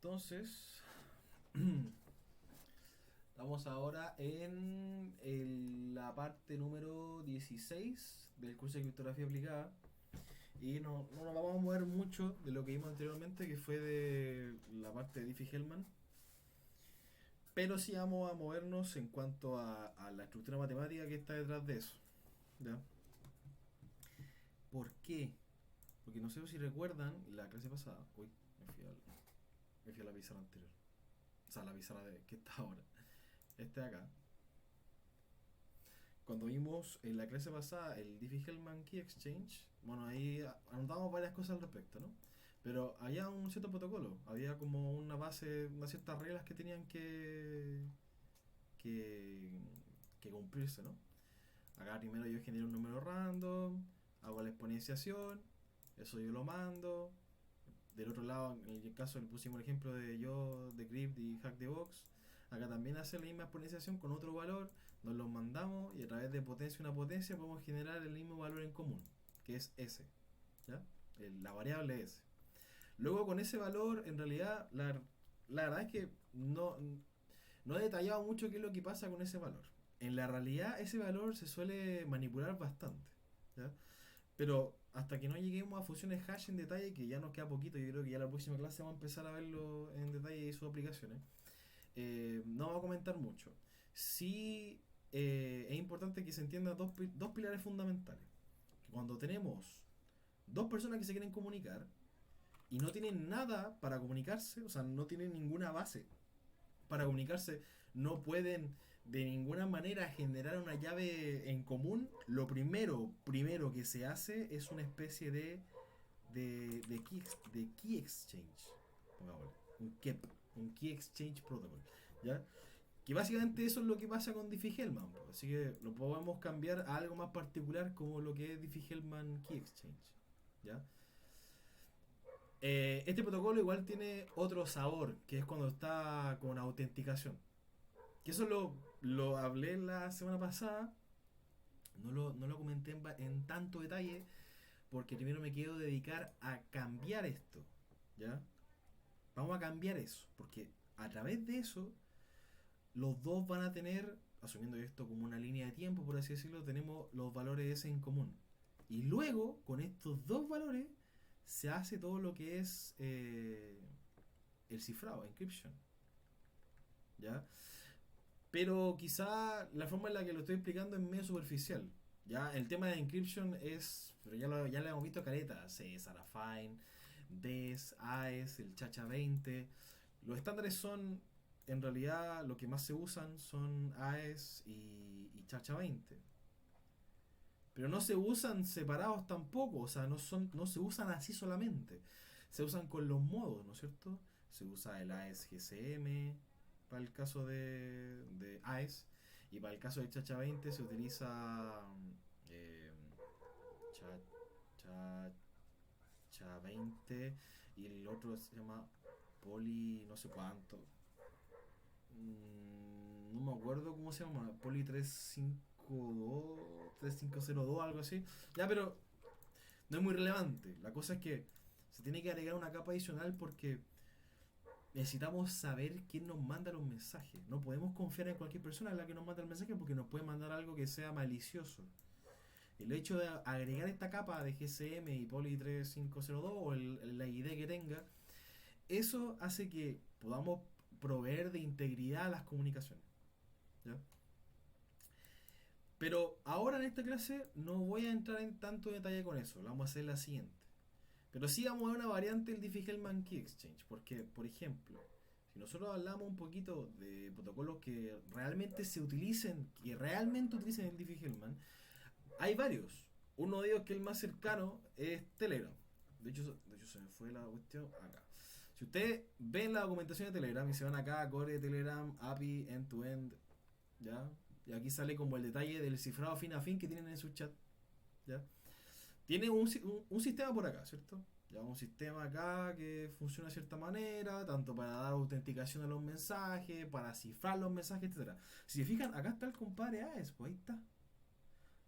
entonces, estamos ahora en la parte número 16 del curso de criptografía aplicada. Y no nos vamos a mover mucho de lo que vimos anteriormente, que fue de la parte de Diffie-Hellman. Pero sí vamos a movernos en cuanto a la estructura matemática que está detrás de eso. ¿Ya? ¿Por qué? Porque no sé si recuerdan la clase pasada. Uy, me fui a la pizarra anterior. O sea, la pizarra que está ahora. Este de acá. Cuando vimos en la clase pasada el Diffie-Hellman Key Exchange, bueno, ahí anotamos varias cosas al respecto, ¿no? Pero había un cierto protocolo, había como una base, unas ciertas reglas que tenían que, que cumplirse, ¿no? Acá primero yo genero un número random, hago la exponenciación, eso yo lo mando. Del otro lado, en el caso le pusimos el ejemplo de yo, de Crypt y Hack the Box. Acá también hace la misma exponenciación con otro valor, nos los mandamos y a través de potencia una potencia podemos generar el mismo valor en común, que es S, ¿ya? La variable S. Luego con ese valor, en realidad, la verdad es que no he detallado mucho qué es lo que pasa con ese valor. En la realidad, ese valor se suele manipular bastante, ¿ya? Pero hasta que no lleguemos a funciones hash en detalle, que ya nos queda poquito, yo creo que ya la próxima clase vamos a empezar a verlo en detalle y sus aplicaciones, no vamos a comentar mucho. Sí, es importante que se entiendan dos pilares fundamentales. Que cuando tenemos dos personas que se quieren comunicar y no tienen nada para comunicarse, o sea, no tienen ninguna base para comunicarse, no pueden de ninguna manera generar una llave en común, lo primero que se hace es una especie de key exchange, pongámosle, un key exchange protocol, ¿ya? Que básicamente eso es lo que pasa con Diffie-Hellman, pues. Así que lo podemos cambiar a algo más particular como lo que es Diffie-Hellman Key Exchange, ¿ya? Este protocolo igual tiene otro sabor, que es cuando está con autenticación. Que eso lo hablé la semana pasada, no lo comenté en tanto detalle, porque primero me quiero dedicar a cambiar esto, ¿ya? Vamos a cambiar eso, porque a través de eso, los dos van a tener, asumiendo esto como una línea de tiempo, por así decirlo, tenemos los valores S en común. Y luego, con estos dos valores, se hace todo lo que es el cifrado, encryption, ¿ya? Pero quizá la forma en la que lo estoy explicando es medio superficial. Ya, el tema de encryption es, pero ya lo hemos visto careta, C, Sarafine, DES, AES, el Chacha 20. Los estándares son, en realidad, lo que más se usan son AES y Chacha 20. Pero no se usan separados tampoco, o sea, no se usan así solamente. Se usan con los modos, ¿no es cierto? Se usa el AES GCM para el caso de AES, y para el caso de Chacha 20 se utiliza eh, Cha, Cha, Cha 20, y el otro se llama Poli no sé cuánto. No me acuerdo cómo se llama, Poli 352, 3502, algo así. Ya, pero no es muy relevante. La cosa es que se tiene que agregar una capa adicional porque necesitamos saber quién nos manda los mensajes. No podemos confiar en cualquier persona en la que nos manda el mensaje porque nos puede mandar algo que sea malicioso. El hecho de agregar esta capa de GCM y Poly 3502 o la ID que tenga, eso hace que podamos proveer de integridad a las comunicaciones, ¿ya? Pero ahora en esta clase no voy a entrar en tanto detalle con eso, lo vamos a hacer la siguiente. Pero sí vamos a ver una variante del Diffie-Hellman Key Exchange, porque, por ejemplo, si nosotros hablamos un poquito de protocolos que realmente utilicen el Diffie-Hellman, hay varios. Uno de ellos, que es el más cercano, es Telegram. De hecho se me fue la cuestión acá. Si ustedes ven la documentación de Telegram y se van acá a Core Telegram, API, End-to-End, ¿ya? Y aquí sale como el detalle del cifrado fin a fin que tienen en su chat, ¿ya? Tiene un sistema por acá, ¿cierto? Ya un sistema acá que funciona de cierta manera, tanto para dar autenticación a los mensajes, para cifrar los mensajes, etcétera. Si se fijan, acá está el compadre AES, pues ahí está.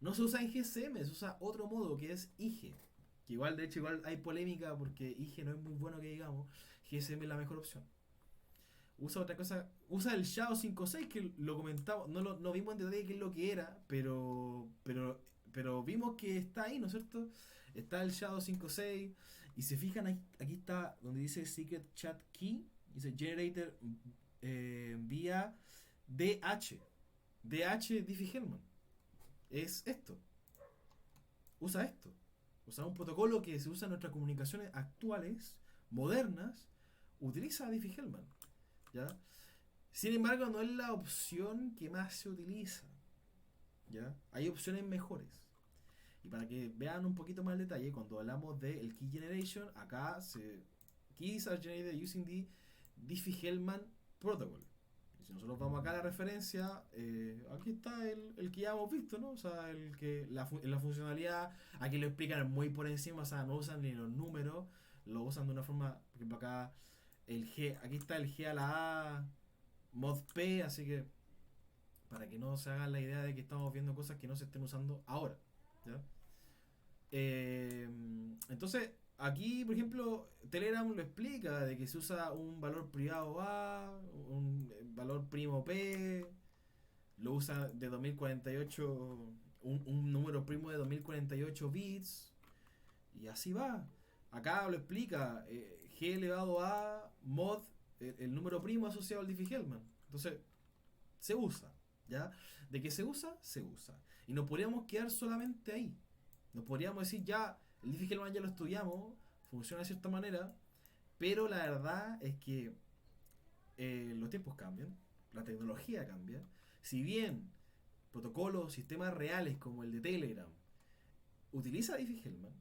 No se usa en GSM, se usa otro modo que es IGE. Que igual, de hecho, igual hay polémica porque IGE no es muy bueno que digamos. GSM es la mejor opción. Usa otra cosa, usa el SHA 56 que lo comentamos, no vimos en detalle qué es lo que era, pero vimos que está ahí, ¿no es cierto? Está el SHA 56 y se fijan aquí está donde dice Secret Chat Key, dice Generator vía DH Diffie-Hellman. Es esto, usa esto. Usa un protocolo que se usa en nuestras comunicaciones actuales, modernas, utiliza Diffie-Hellman. ¿Ya? Sin embargo, no es la opción que más se utiliza. ¿Ya? Hay opciones mejores. Y para que vean un poquito más el detalle, cuando hablamos del Key Generation, acá keys are generated using the Diffie-Hellman Protocol. Y si nosotros vamos acá a la referencia, aquí está el que ya hemos visto, ¿no? O sea, la funcionalidad, aquí lo explican muy por encima, o sea, no usan ni los números, lo usan de una forma, por ejemplo, acá aquí está el G a la A, mod P, así que para que no se hagan la idea de que estamos viendo cosas que no se estén usando ahora. ¿Ya? Entonces, aquí, por ejemplo, Telegram lo explica de que se usa un valor privado A, un valor primo P, lo usa de 2048, un número primo de 2048 bits, y así va. Acá lo explica, G elevado a mod, el número primo asociado al Diffie-Hellman. Entonces, se usa, ¿ya? ¿De qué se usa? Se usa. Y no podríamos quedar solamente ahí. Nos podríamos decir, ya, el Diffie-Hellman ya lo estudiamos, funciona de cierta manera, pero la verdad es que los tiempos cambian, la tecnología cambia. Si bien protocolos, sistemas reales como el de Telegram, utiliza Diffie-Hellman,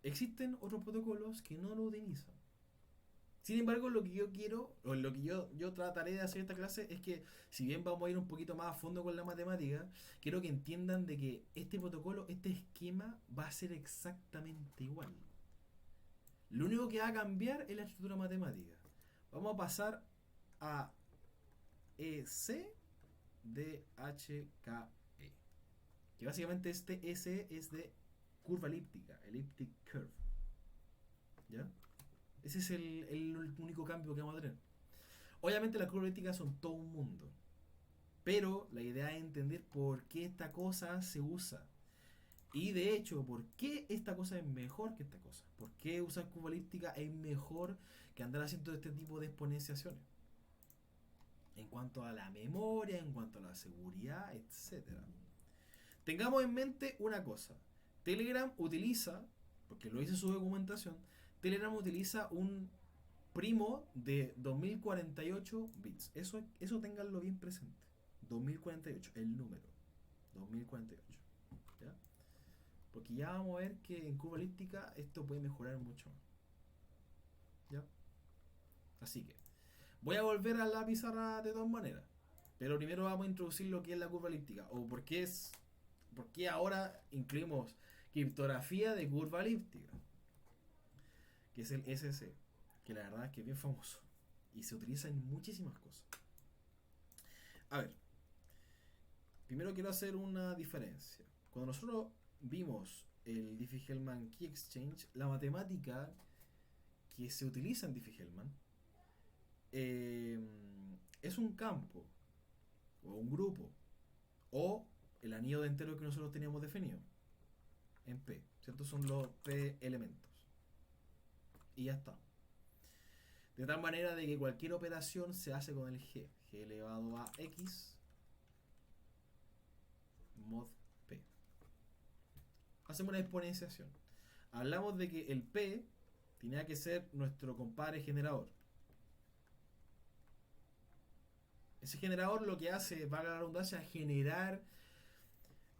existen otros protocolos que no lo utilizan. Sin embargo, lo que yo quiero, o lo que yo trataré de hacer esta clase es que, si bien vamos a ir un poquito más a fondo con la matemática, quiero que entiendan de que este protocolo, este esquema, va a ser exactamente igual. Lo único que va a cambiar es la estructura matemática. Vamos a pasar a EC de HKE. Que básicamente este EC es de curva elíptica, elliptic curve. ¿Ya? Ese es el único cambio que vamos a tener. Obviamente las curvas elípticas son todo un mundo. Pero la idea es entender por qué esta cosa se usa. Y de hecho, ¿por qué esta cosa es mejor que esta cosa? ¿Por qué usar curva elíptica es mejor que andar haciendo este tipo de exponenciaciones? En cuanto a la memoria, en cuanto a la seguridad, etcétera. Tengamos en mente una cosa. Telegram utiliza, porque lo dice en su documentación, Telegram utiliza un primo de 2048 bits. Eso ténganlo bien presente. 2048, el número. 2048. ¿Ya? Porque ya vamos a ver que en curva elíptica esto puede mejorar mucho más. ¿Ya? Así que voy a volver a la pizarra de todas maneras. Pero primero vamos a introducir lo que es la curva elíptica. O por qué ahora incluimos criptografía de curva elíptica. Que es el SC. Que la verdad es que es bien famoso. Y se utiliza en muchísimas cosas. A ver. Primero quiero hacer una diferencia. Cuando nosotros vimos el Diffie-Hellman Key Exchange, la matemática que se utiliza en Diffie-Hellman es un campo o un grupo o el anillo de enteros que nosotros teníamos definido en P, ¿cierto? Son los P elementos y ya está, de tal manera de que cualquier operación se hace con el G elevado a X mod P. Hacemos una exponenciación, hablamos de que el P tenía que ser nuestro compadre generador. Ese generador lo que hace, valga la redundancia, generar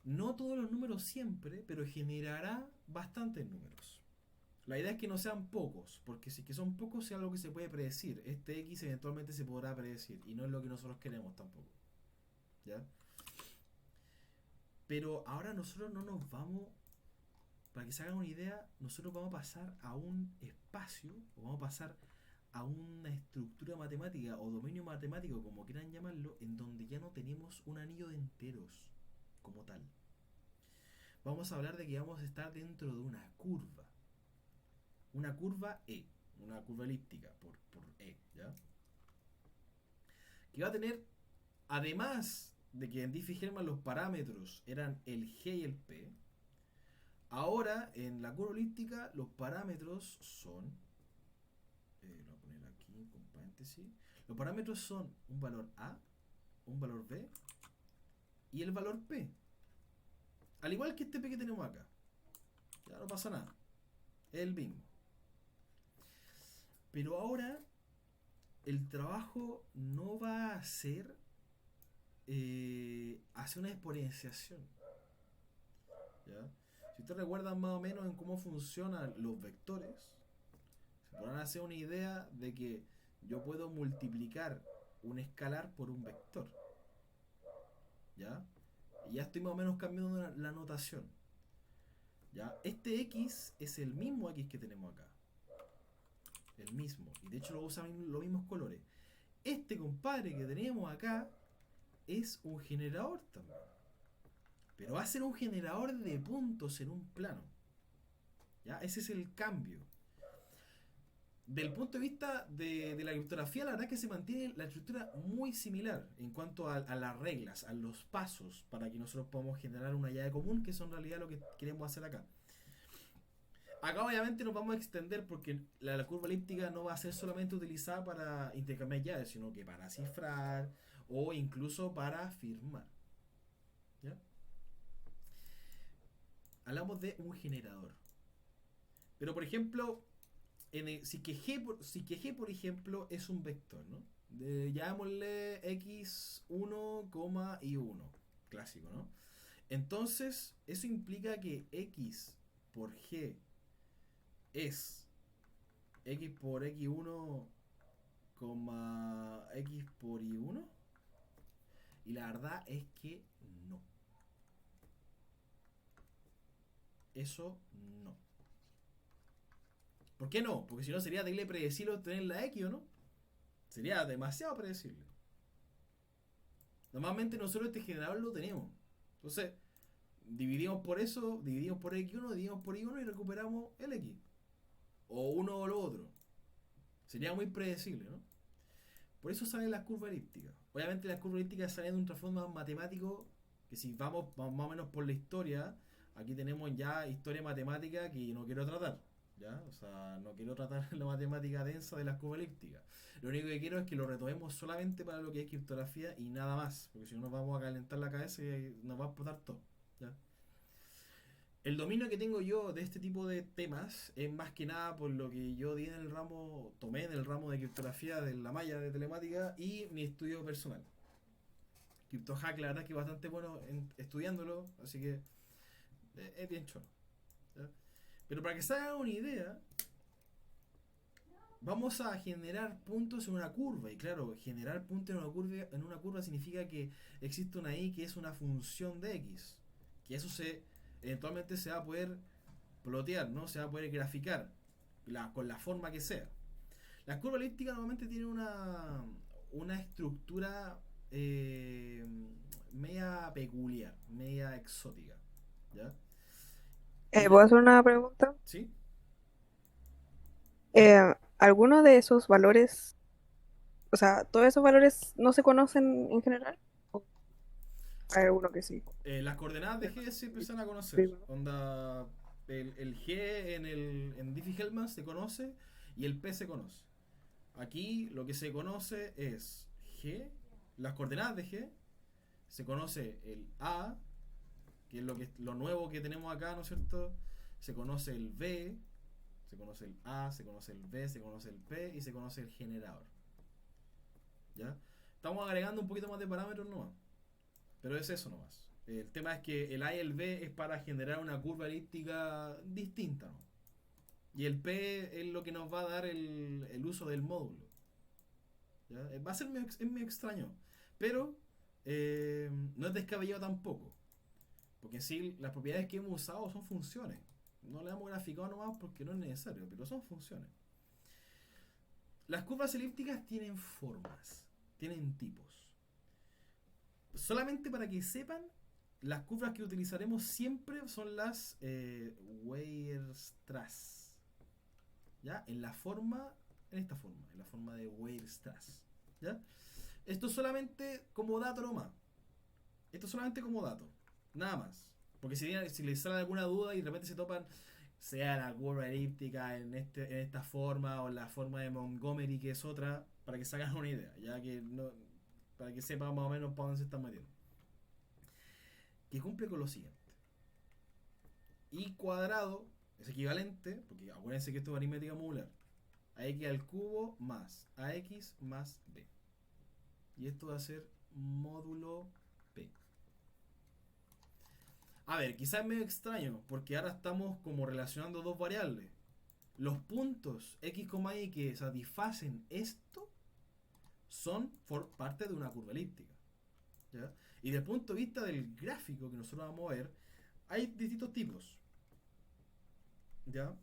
no todos los números siempre, pero generará bastantes números. La idea es que no sean pocos, porque si que son pocos es algo que se puede predecir. Este X eventualmente se podrá predecir y no es lo que nosotros queremos tampoco. ¿Ya? Pero ahora nosotros no nos vamos, para que se hagan una idea, nosotros vamos a pasar a un espacio, o vamos a pasar a una estructura matemática o dominio matemático, como quieran llamarlo, en donde ya no tenemos un anillo de enteros como tal. Vamos a hablar de que vamos a estar dentro de una curva E, una curva elíptica por E, ¿ya? que va a tener, además de que en Diffie-Hellman los parámetros eran el G y el P, ahora en la curva elíptica los parámetros son, lo voy a poner aquí con paréntesis, los parámetros son un valor A, un valor B y el valor P. Al igual que este P que tenemos acá. Ya no pasa nada. Es el mismo. Pero ahora el trabajo no va a ser hacer una exponenciación. ¿Ya? Si ustedes recuerdan más o menos en cómo funcionan los vectores, se podrán hacer una idea de que yo puedo multiplicar un escalar por un vector. ¿Ya? Y ya estoy más o menos cambiando la notación. ¿Ya? Este X es el mismo X que tenemos acá. El mismo. Y de hecho lo usan los mismos colores. Este compadre que tenemos acá es un generador también. Pero va a ser un generador de puntos en un plano. ¿Ya? Ese es el cambio. Del punto de vista de la criptografía, la verdad es que se mantiene la estructura muy similar en cuanto a las reglas, a los pasos para que nosotros podamos generar una llave común, que es en realidad lo que queremos hacer acá. Acá obviamente nos vamos a extender porque la curva elíptica no va a ser solamente utilizada para intercambiar llaves, sino que para cifrar o incluso para firmar. ¿Ya? Hablamos de un generador. Pero por ejemplo, si que G, por ejemplo, es un vector, ¿no? Llamémosle x1, y 1. Clásico, ¿no? Entonces, eso implica que x por G es x por x1, x por y1. Y la verdad es que no. Eso no. ¿Por qué no? Porque si no sería terrible predecible obtener la X, ¿o no? Sería demasiado predecible. Normalmente nosotros este generador lo tenemos. Entonces, dividimos por eso, dividimos por X1, dividimos por Y1 y recuperamos el X. O uno o lo otro. Sería muy predecible, ¿no? Por eso salen las curvas elípticas. Obviamente las curvas elípticas salen de un trasfondo matemático que si vamos más o menos por la historia, aquí tenemos ya historia matemática que no quiero tratar. ¿Ya? O sea, no quiero tratar la matemática densa de las curvas elípticas. Lo único que quiero es que lo retomemos solamente para lo que es criptografía y nada más. Porque si no nos vamos a calentar la cabeza y nos va a explotar todo. ¿Ya? El dominio que tengo yo de este tipo de temas es más que nada por lo que yo di en el ramo, tomé en el ramo de criptografía de la malla de telemática y mi estudio personal. CryptoHack la verdad es que es bastante bueno estudiándolo, así que es bien choro. ¿Ya? Pero para que se hagan una idea, vamos a generar puntos en una curva. Y claro, generar puntos en una curva significa que existe una y que es una función de x. Que eso eventualmente se va a poder plotear, ¿no? Se va a poder graficar con la forma que sea. Las curvas elípticas normalmente tienen una estructura media peculiar, media exótica. ¿Ya? Y ¿Puedo hacer una pregunta? ¿Sí? ¿Alguno de esos valores, o sea, todos esos valores no se conocen en general? ¿O hay alguno que sí? Las coordenadas de Pero no G sé se si empiezan a conocer. prima. Onda, el G en Diffie-Hellman se conoce y el P se conoce. Aquí lo que se conoce es G, las coordenadas de G, se conoce el A, que es lo nuevo que tenemos acá, ¿no es cierto? Se conoce el B, se conoce el A, se conoce el B, se conoce el P y se conoce el generador. ¿Ya? Estamos agregando un poquito más de parámetros nomás, pero es eso nomás. El tema es que el A y el B es para generar una curva elíptica distinta, ¿no? Y el P es lo que nos va a dar el uso del módulo. ¿Ya? Va a ser medio extraño, pero no es descabellado tampoco. Porque en sí, las propiedades que hemos usado son funciones. No le hemos graficado nomás porque no es necesario, pero son funciones. Las curvas elípticas tienen formas, tienen tipos. Solamente para que sepan, las curvas que utilizaremos siempre son las Weierstrass. ¿Ya? En la forma, en esta forma, en la forma de Weierstrass. ¿Ya? Esto es solamente como dato nomás. Esto es solamente como dato. Nada más. Porque si les sale alguna duda y de repente se topan, sea la curva elíptica en esta forma o la forma de Montgomery que es otra, para que se hagan una idea, ya que no, para que sepan más o menos para dónde se están metiendo. Que cumple con lo siguiente. Y cuadrado es equivalente, porque acuérdense que esto es aritmética modular, a x al cubo más ax más b. Y esto va a ser módulo p. A ver, quizás es medio extraño, porque ahora estamos como relacionando dos variables. Los puntos x, y que satisfacen esto son parte de una curva elíptica. ¿Ya? Y desde el punto de vista del gráfico que nosotros vamos a ver, hay distintos tipos. ¿Ya?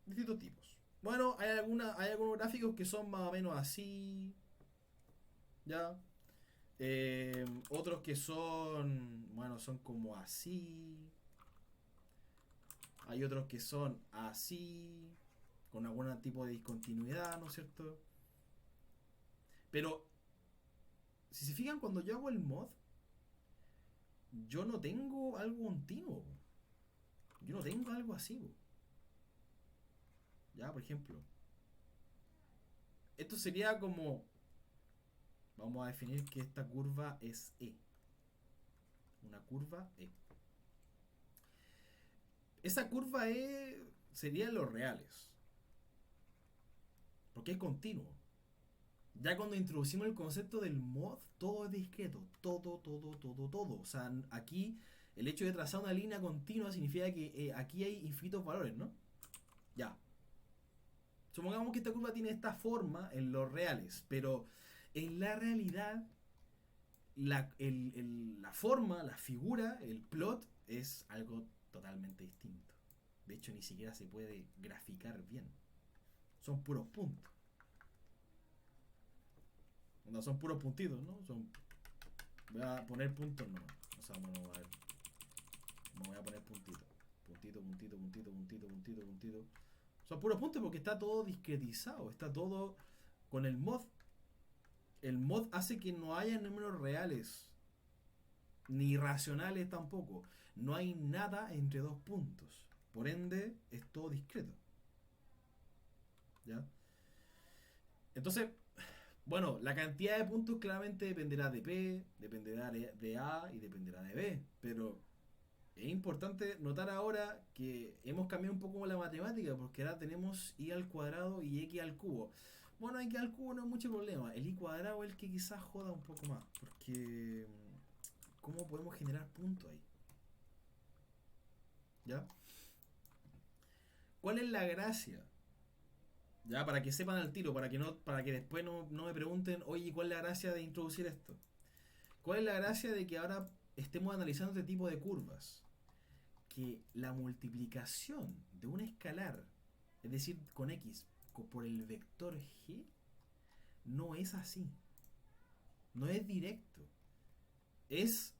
Distintos tipos. Bueno, hay algunos gráficos que son más o menos así. ¿Ya? Otros que son, bueno, son como así. Hay otros que son así, con algún tipo de discontinuidad, ¿no es cierto? Pero, si se fijan, cuando yo hago el mod, yo no tengo algo continuo. Yo no tengo algo así. Ya, por ejemplo. Esto sería como... Vamos a definir que esta curva es E. Una curva E. Esa curva E serían los reales. Porque es continuo. Ya cuando introducimos el concepto del mod, todo es discreto. Todo, todo, todo, todo. O sea, aquí el hecho de trazar una línea continua significa que aquí hay infinitos valores, ¿no? Ya. Supongamos que esta curva tiene esta forma en los reales, pero en la realidad la forma, la figura, el plot es algo totalmente distinto. De hecho, ni siquiera se puede graficar bien. Son puros puntos. No son puros puntitos, ¿no? Voy a poner puntos nomás. O sea, bueno, a ver. Me voy a poner puntito. Puntito, puntito, puntito, puntito, puntito, puntito. Son puros puntos porque está todo discretizado. Está todo con el mod. El mod hace que no haya números reales. Ni racionales tampoco. No hay nada entre dos puntos. Por ende, es todo discreto. ¿Ya? Entonces, bueno, la cantidad de puntos claramente dependerá de P, dependerá de A y dependerá de B. Pero es importante notar ahora que hemos cambiado un poco la matemática porque ahora tenemos y al cuadrado y x al cubo. Bueno, x al cubo no es mucho problema. El y cuadrado es el que quizás joda un poco más. Porque ¿cómo podemos generar puntos ahí? ¿Ya? ¿Cuál es la gracia? Ya, para que sepan al tiro, para que después no me pregunten, oye, ¿cuál es la gracia de introducir esto? ¿Cuál es la gracia de que ahora estemos analizando este tipo de curvas? Que la multiplicación de un escalar, es decir, con x, por el vector g, no es así. No es directo. Es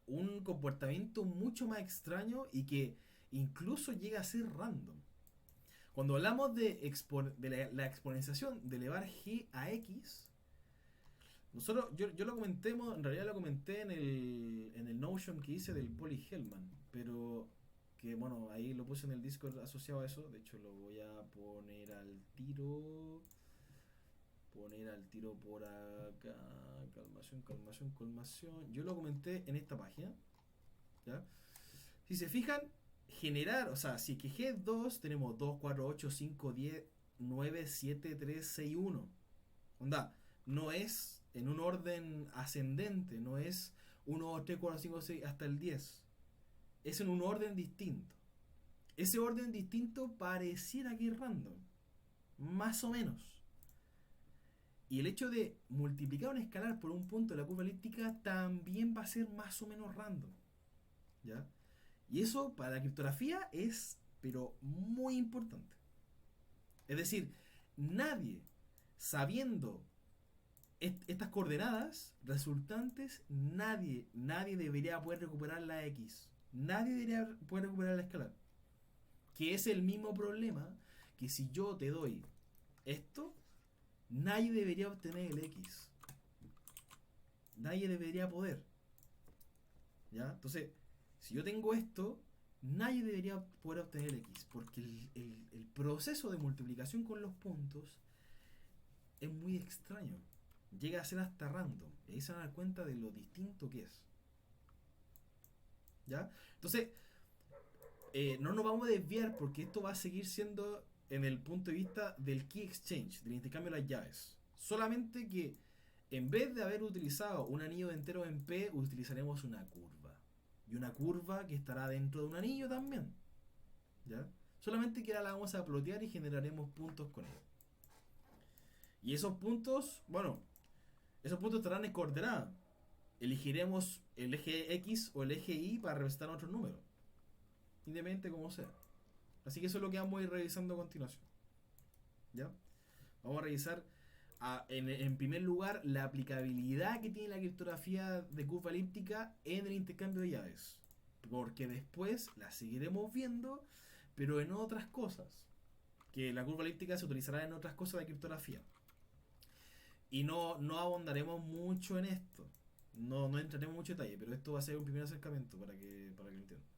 un comportamiento mucho más extraño y que incluso llega a ser random. Cuando hablamos de la exponenciación de elevar g a x, yo lo comenté, en realidad lo comenté en el Notion que hice del Poly-Hellman, pero que bueno, ahí lo puse en el Discord asociado a eso, de hecho lo voy a poner al tiro. Poner al tiro por acá. Calmación, calmación, calmación. Yo lo comenté en esta página. ¿Ya? Si se fijan, generar, o sea, si es que G es 2, tenemos 2, 4, 8, 5, 10, 9, 7, 3, 6, 1. Onda, no es en un orden ascendente, no es 1, 2, 3, 4, 5, 6 hasta el 10. Es en un orden distinto. Ese orden distinto pareciera que es random. Más o menos. Y el hecho de multiplicar un escalar por un punto de la curva elíptica también va a ser más o menos random. ¿Ya? Y eso para la criptografía es, pero muy importante. Es decir, nadie, sabiendo estas coordenadas resultantes, nadie debería poder recuperar la X. Nadie debería poder recuperar la escalar. Que es el mismo problema que si yo te doy esto, nadie debería obtener el X. nadie debería poder. ¿Ya? Entonces, si yo tengo esto, nadie debería poder obtener X, porque el proceso de multiplicación con los puntos es muy extraño. Llega a ser hasta random. Y ahí se van a dar cuenta de lo distinto que es. ¿Ya? Entonces, no nos vamos a desviar porque esto va a seguir siendo en el punto de vista del key exchange, del intercambio de las llaves. Solamente que en vez de haber utilizado un anillo de enteros en P, utilizaremos una curva. Y una curva que estará dentro de un anillo también. ¿Ya? Solamente que ahora la vamos a plotear y generaremos puntos con ella. Y esos puntos, bueno, esos puntos estarán en coordenada. Elegiremos el eje X o el eje Y para representar otro número. Independiente como sea. Así que eso es lo que vamos a ir revisando a continuación. ¿Ya? Vamos a revisar en primer lugar la aplicabilidad que tiene la criptografía de curva elíptica en el intercambio de llaves. Porque después la seguiremos viendo, pero en otras cosas. Que la curva elíptica se utilizará en otras cosas de criptografía. Y no ahondaremos mucho en esto. No entraremos mucho en detalle, pero esto va a ser un primer acercamiento para que lo entiendan.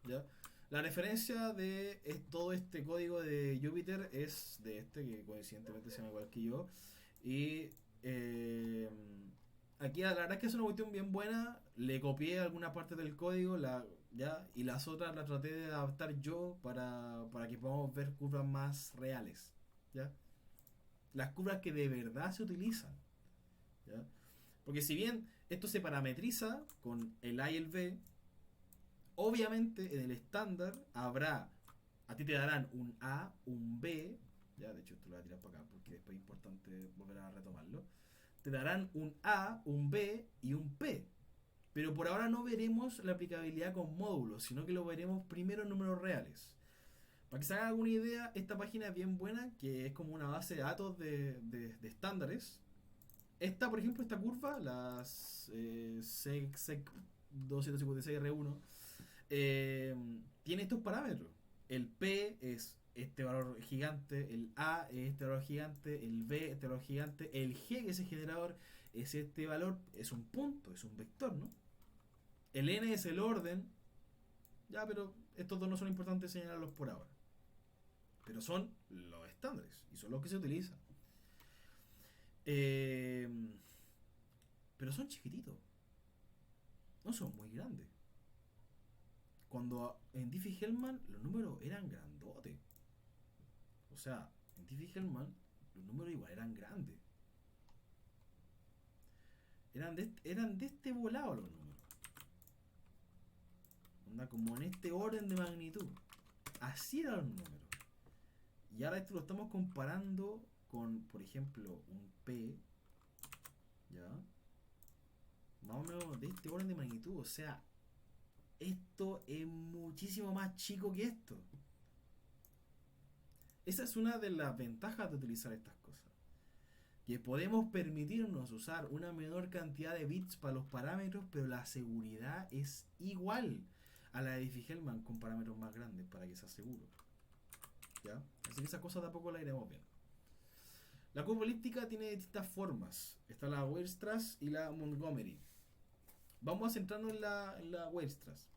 ¿Ya? La referencia de todo este código de Jupyter es de este, que coincidentemente se llama igual que yo. Y aquí la verdad es que es una cuestión bien buena. Le copié alguna parte del código, ¿ya? Y las otras las traté de adaptar yo para que podamos ver curvas más reales. ¿Ya? Las curvas que de verdad se utilizan. ¿Ya? Porque si bien esto se parametriza con el A y el B, obviamente en el estándar habrá, a ti te darán un A, un B, ya de hecho esto lo voy a tirar para acá porque después es importante volver a retomarlo, te darán un A, un B y un P. Pero por ahora no veremos la aplicabilidad con módulos, sino que lo veremos primero en números reales. Para que se hagan alguna idea, esta página es bien buena, que es como una base de datos de estándares. Esta, por ejemplo, esta curva, las SEC 256R1, tiene estos parámetros. El P es este valor gigante, el A es este valor gigante, el B este valor gigante, el G, que es el generador, es este valor, es un punto, es un vector, ¿no? El N es el orden, ya, pero estos dos no son importantes señalarlos por ahora. Pero son los estándares y son los que se utilizan. Eh, pero son chiquititos, no son muy grandes. Cuando en Diffie-Hellman los números eran grandotes. O sea, en Diffie-Hellman los números igual eran grandes. Eran de este volado los números. Onda como en este orden de magnitud. Así eran los números. Y ahora esto lo estamos comparando con, por ejemplo, un P. ¿Ya? Más o menos de este orden de magnitud. O sea, esto es muchísimo más chico que esto. Esa es una de las ventajas de utilizar estas cosas. Que podemos permitirnos usar una menor cantidad de bits para los parámetros, pero la seguridad es igual a la de Diffie-Hellman con parámetros más grandes para que sea seguro. ¿Ya? Así que esa cosa tampoco la iremos viendo. La curva elíptica tiene distintas formas. Está la Weierstrass y la Montgomery. Vamos a centrarnos en la Weierstrass.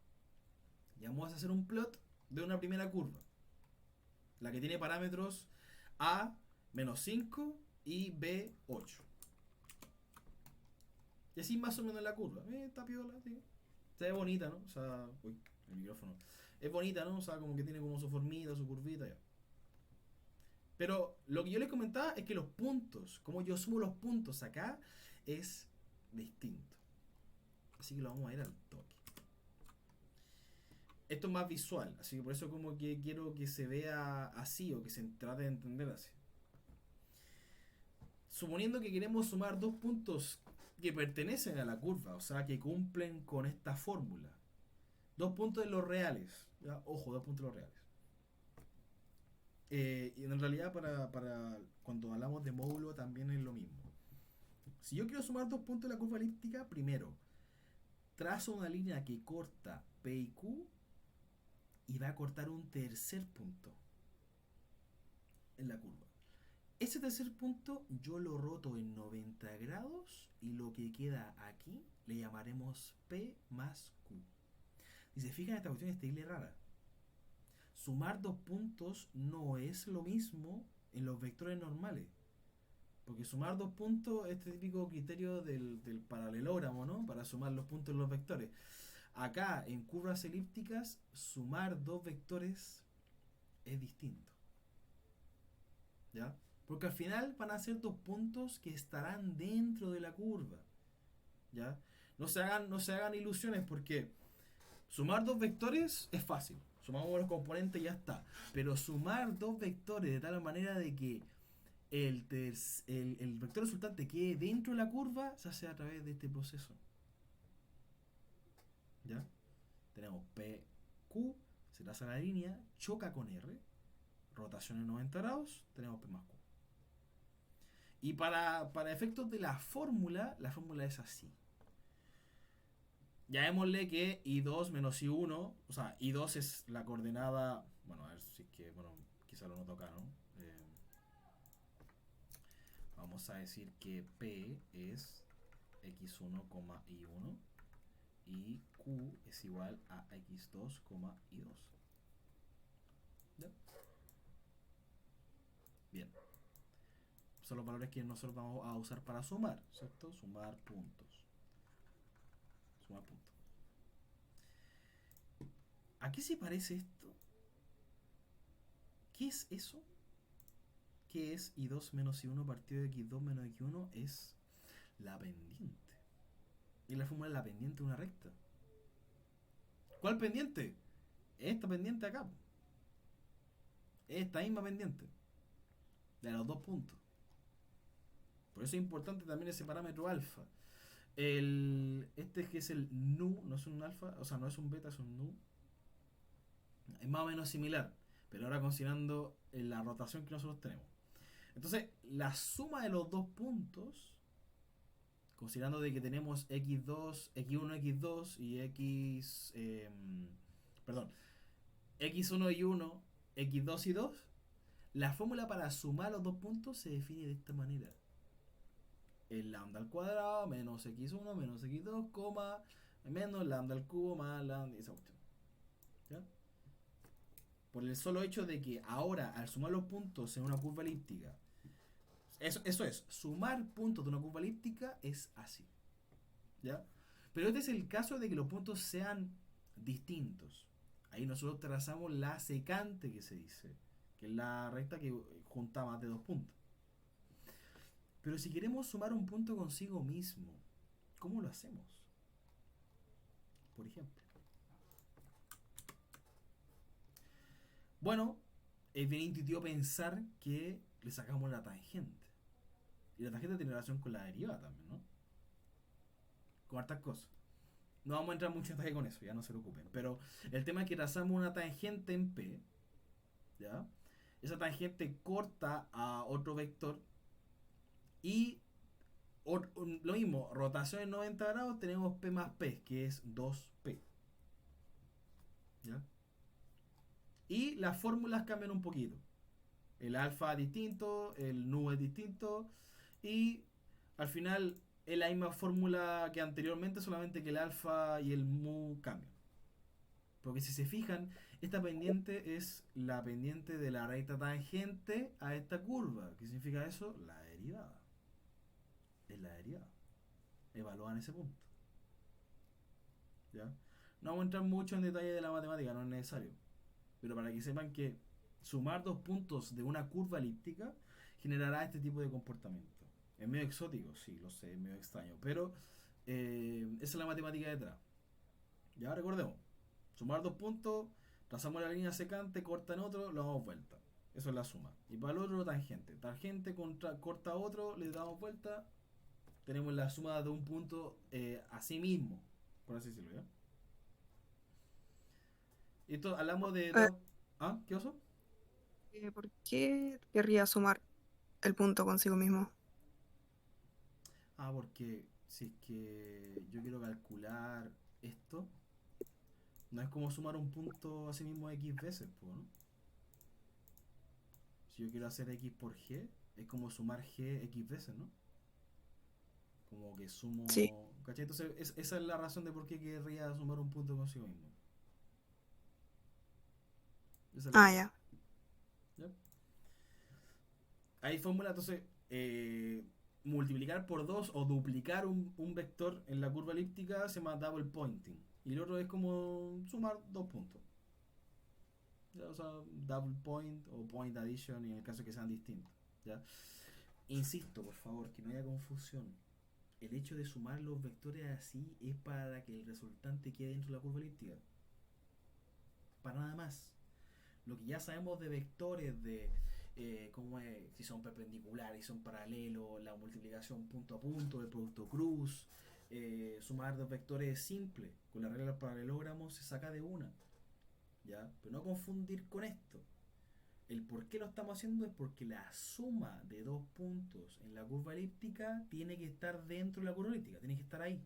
Y vamos a hacer un plot de una primera curva. La que tiene parámetros A menos 5 y B 8. Y así más o menos la curva. Está piola, sí. Se ve bonita, ¿no? O sea, uy, el micrófono. Es bonita, ¿no? O sea, como que tiene como su formita, su curvita, ya. Pero lo que yo les comentaba es que los puntos, como yo sumo los puntos acá, es distinto. Así que lo vamos a ir al toque. Esto es más visual, así que por eso como que quiero que se vea así o que se trate de entender así. Suponiendo que queremos sumar dos puntos que pertenecen a la curva, o sea, que cumplen con esta fórmula. Dos puntos de los reales. ¿Ya? Ojo, dos puntos de los reales. Y en realidad para cuando hablamos de módulo también es lo mismo. Si yo quiero sumar dos puntos de la curva elíptica, primero trazo una línea que corta P y Q y va a cortar un tercer punto en la curva. Ese tercer punto yo lo roto en 90 grados y lo que queda aquí le llamaremos P más Q. Y se fijan, esta cuestión es terrible rara. Sumar dos puntos no es lo mismo en los vectores normales. Porque sumar dos puntos es este típico criterio del paralelogramo, ¿no? Para sumar los puntos en los vectores. Acá, en curvas elípticas, sumar dos vectores es distinto. ¿Ya? Porque al final van a ser dos puntos que estarán dentro de la curva. ¿Ya? No se hagan ilusiones porque sumar dos vectores es fácil. Sumamos los componentes y ya está. Pero sumar dos vectores de tal manera de que el vector resultante quede dentro de la curva se hace a través de este proceso. ¿Ya? Tenemos PQ, se traza la línea, choca con R, rotación en 90 grados, tenemos P más Q. Y para efectos de la fórmula es así. Llamémosle que I2 menos I1, o sea, I2 es la coordenada, bueno, a ver si es que, bueno, quizá lo noto acá, ¿no? Vamos a decir que P es x1, I1 y Q es igual a x2, I2. ¿Ya? Bien. Son los valores que nosotros vamos a usar para sumar, ¿cierto? Sumar puntos. Sumar puntos. ¿A qué se parece esto? ¿Qué es eso? ¿Qué es I2 menos I1 partido de x2 menos x1? Es la pendiente. Y la fórmula es la pendiente de una recta. ¿Cuál pendiente? Esta pendiente acá. Esta misma pendiente. De los dos puntos. Por eso es importante también ese parámetro alfa. Este que es el nu, no es un alfa, o sea, no es un beta, es un nu. Es más o menos similar, pero ahora considerando la rotación que nosotros tenemos. Entonces, la suma de los dos puntos, considerando de que tenemos x2, x1, x2 y perdón, x1 y 1, x2 y 2, la fórmula para sumar los dos puntos se define de esta manera. El lambda al cuadrado menos x1 menos x2, menos lambda al cubo más lambda, esa cuestión. ¿Ya? Por el solo hecho de que ahora, al sumar los puntos en una curva elíptica, eso es, sumar puntos de una curva elíptica es así. ¿Ya? Pero este es el caso de que los puntos sean distintos. Ahí nosotros trazamos la secante que se dice, que es la recta que junta más de dos puntos. Pero si queremos sumar un punto consigo mismo, ¿cómo lo hacemos? Por ejemplo. Bueno, es bien intuitivo pensar que le sacamos la tangente. Y la tangente tiene relación con la derivada también, ¿no? Con hartas cosas. No vamos a entrar mucho en detalle con eso, ya no se preocupen. Pero el tema es que trazamos una tangente en P, ¿ya? Esa tangente corta a otro vector y lo mismo, rotación en 90 grados, tenemos P más P, que es 2P. ¿Ya? Y las fórmulas cambian un poquito. El alfa es distinto, el nu es distinto y al final es la misma fórmula que anteriormente, solamente que el alfa y el mu cambian. Porque si se fijan, esta pendiente es la pendiente de la recta tangente a esta curva. ¿Qué significa eso? La derivada. Es la derivada. Evalúan ese punto. ¿Ya? No vamos a entrar mucho en detalle de la matemática, no es necesario. Pero para que sepan que sumar dos puntos de una curva elíptica generará este tipo de comportamiento. Es medio exótico, sí, lo sé, es medio extraño. Pero esa es la matemática detrás. Ya recordemos. Sumar dos puntos, trazamos la línea secante, corta en otro, lo damos vuelta. Eso es la suma. Y para el otro, tangente. Tangente corta otro, le damos vuelta. Tenemos la suma de un punto a sí mismo, por así decirlo, ¿ya? Esto hablamos de Eh, dos. ¿Ah? ¿Qué oso? ¿Por qué querría sumar el punto consigo mismo? Ah, porque si es que yo quiero calcular esto, no es como sumar un punto a sí mismo X veces, pues, ¿no? Si yo quiero hacer x por g, es como sumar g x veces, ¿no? Como que Sí. sumo... ¿Cachai? Entonces, esa es la razón de por qué querría sumar un punto consigo mismo. Esa es la Ah, idea. ya. ¿Ya? Hay fórmula, entonces, multiplicar por 2 o duplicar un vector en la curva elíptica se llama double pointing. Y el otro es como sumar dos puntos. ¿Ya? O sea, double point o point addition en el caso que sean distintos. ¿Ya? Insisto, por favor, que no haya confusión. El hecho de sumar los vectores así es para que el resultante quede dentro de la curva elíptica. Para nada más. Lo que ya sabemos de vectores, de cómo es, si son perpendiculares, si son paralelos, la multiplicación punto a punto, el producto cruz, sumar dos vectores es simple. Con la regla de los paralelogramos se saca de una. ¿Ya? Pero no confundir con esto. El por qué lo estamos haciendo es porque la suma de dos puntos en la curva elíptica tiene que estar dentro de la curva elíptica, tiene que estar ahí.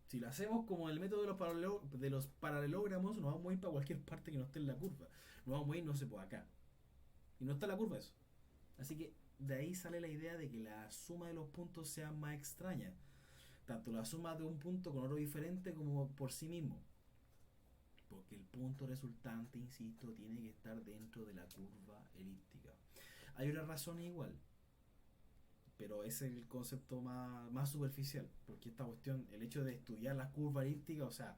Si lo hacemos como el método de los paralelogramos, nos vamos a ir para cualquier parte que no esté en la curva. Nos vamos a ir, no sé, pues acá. Y no está en la curva eso. Así que de ahí sale la idea de que la suma de los puntos sea más extraña. Tanto la suma de un punto con otro diferente como por sí mismo. Porque el punto resultante, insisto, tiene que estar dentro de la curva elíptica. Hay una razón igual, pero ese es el concepto más superficial. Porque esta cuestión, el hecho de estudiar la curva elíptica, o sea,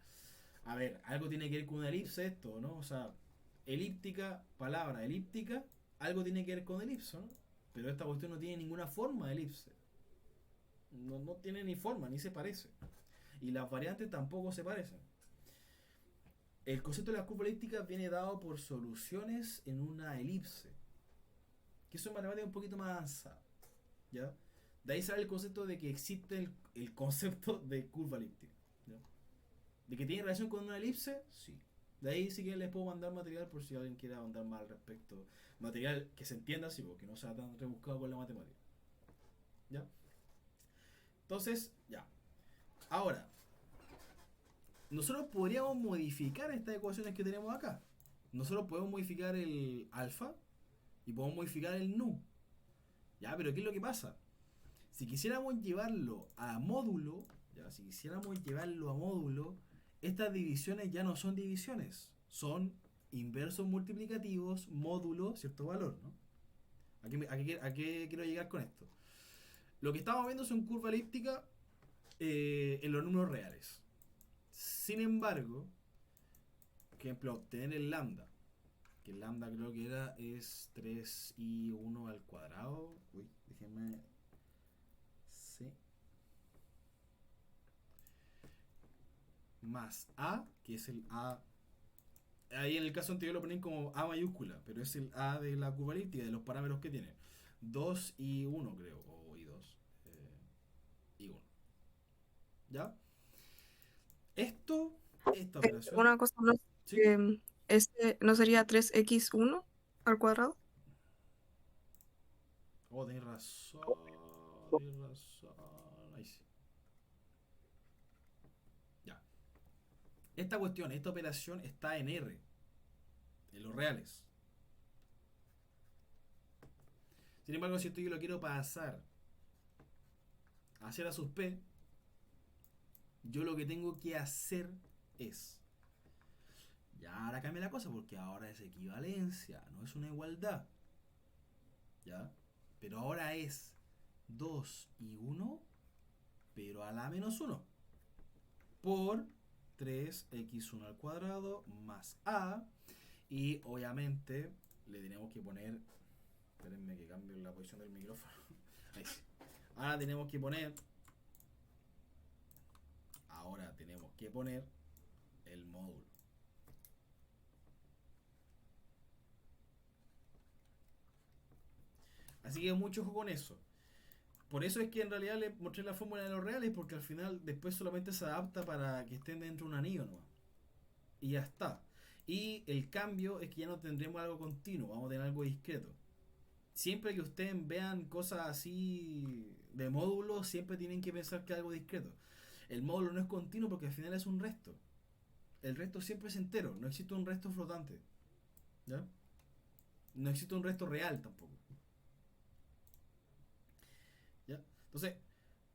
a ver, algo tiene que ver con una elipse esto, ¿no? O sea, elíptica, palabra elíptica, algo tiene que ver con elipso, ¿no? Pero esta cuestión no tiene ninguna forma de elipse. No tiene ni forma, ni se parece. Y las variantes tampoco se parecen. El concepto de la curva elíptica viene dado por soluciones en una elipse. Que eso en matemática es un poquito más avanzado. ¿Ya? De ahí sale el concepto de que existe el concepto de curva elíptica. ¿Ya? ¿De que tiene relación con una elipse? Sí. De ahí sí que les puedo mandar material por si alguien quiere mandar más al respecto. Material que se entienda así, porque no sea tan rebuscado con la matemática. ¿Ya? Entonces, ya. Ahora, nosotros podríamos modificar estas ecuaciones que tenemos acá. Nosotros podemos modificar el alfa y podemos modificar el nu. Ya, pero ¿qué es lo que pasa? Si quisiéramos llevarlo a módulo, ya, si quisiéramos llevarlo a módulo, estas divisiones ya no son divisiones, son inversos multiplicativos, módulo, cierto valor, ¿no? ¿A qué quiero llegar con esto? Lo que estamos viendo son curvas elípticas en los números reales. Sin embargo, por ejemplo, obtener el lambda, que el lambda creo que es 3i1 al cuadrado. Uy, déjenme. Sí. Más a, que es el a. Ahí en el caso anterior lo ponen como a mayúscula, pero es el a de la curva elíptica, de los parámetros que tiene. 2 y 1 creo, o y 2 y 1. ¿Ya? Esta operación, Una cosa no, ¿sí? este no sería 3x1 al cuadrado. Oh, tenés razón, tenés razón. Ahí sí. Ya. Esta cuestión, esta operación está en R, en los reales. Sin embargo, si esto yo lo quiero pasar hacia la sub P, yo lo que tengo que hacer es. Ya ahora cambia la cosa porque ahora es equivalencia, no es una igualdad. ¿Ya? Pero ahora es 2 y 1, pero a la menos 1. Por 3x1 al cuadrado más a. Y obviamente le tenemos que poner. Espérenme que cambie la posición del micrófono. Ahí sí. Ahora tenemos que poner. Ahora tenemos que poner el módulo. Así que mucho ojo con eso. Por eso es que en realidad le mostré la fórmula de los reales, porque al final después solamente se adapta para que estén dentro de un anillo nomás. Y ya está. Y el cambio es que ya no tendremos algo continuo, vamos a tener algo discreto. Siempre que ustedes vean cosas así de módulos, siempre tienen que pensar que es algo discreto. El módulo no es continuo porque al final es un resto. El resto siempre es entero, no existe un resto flotante. ¿Ya? no existe un resto real tampoco. ¿Ya? Entonces,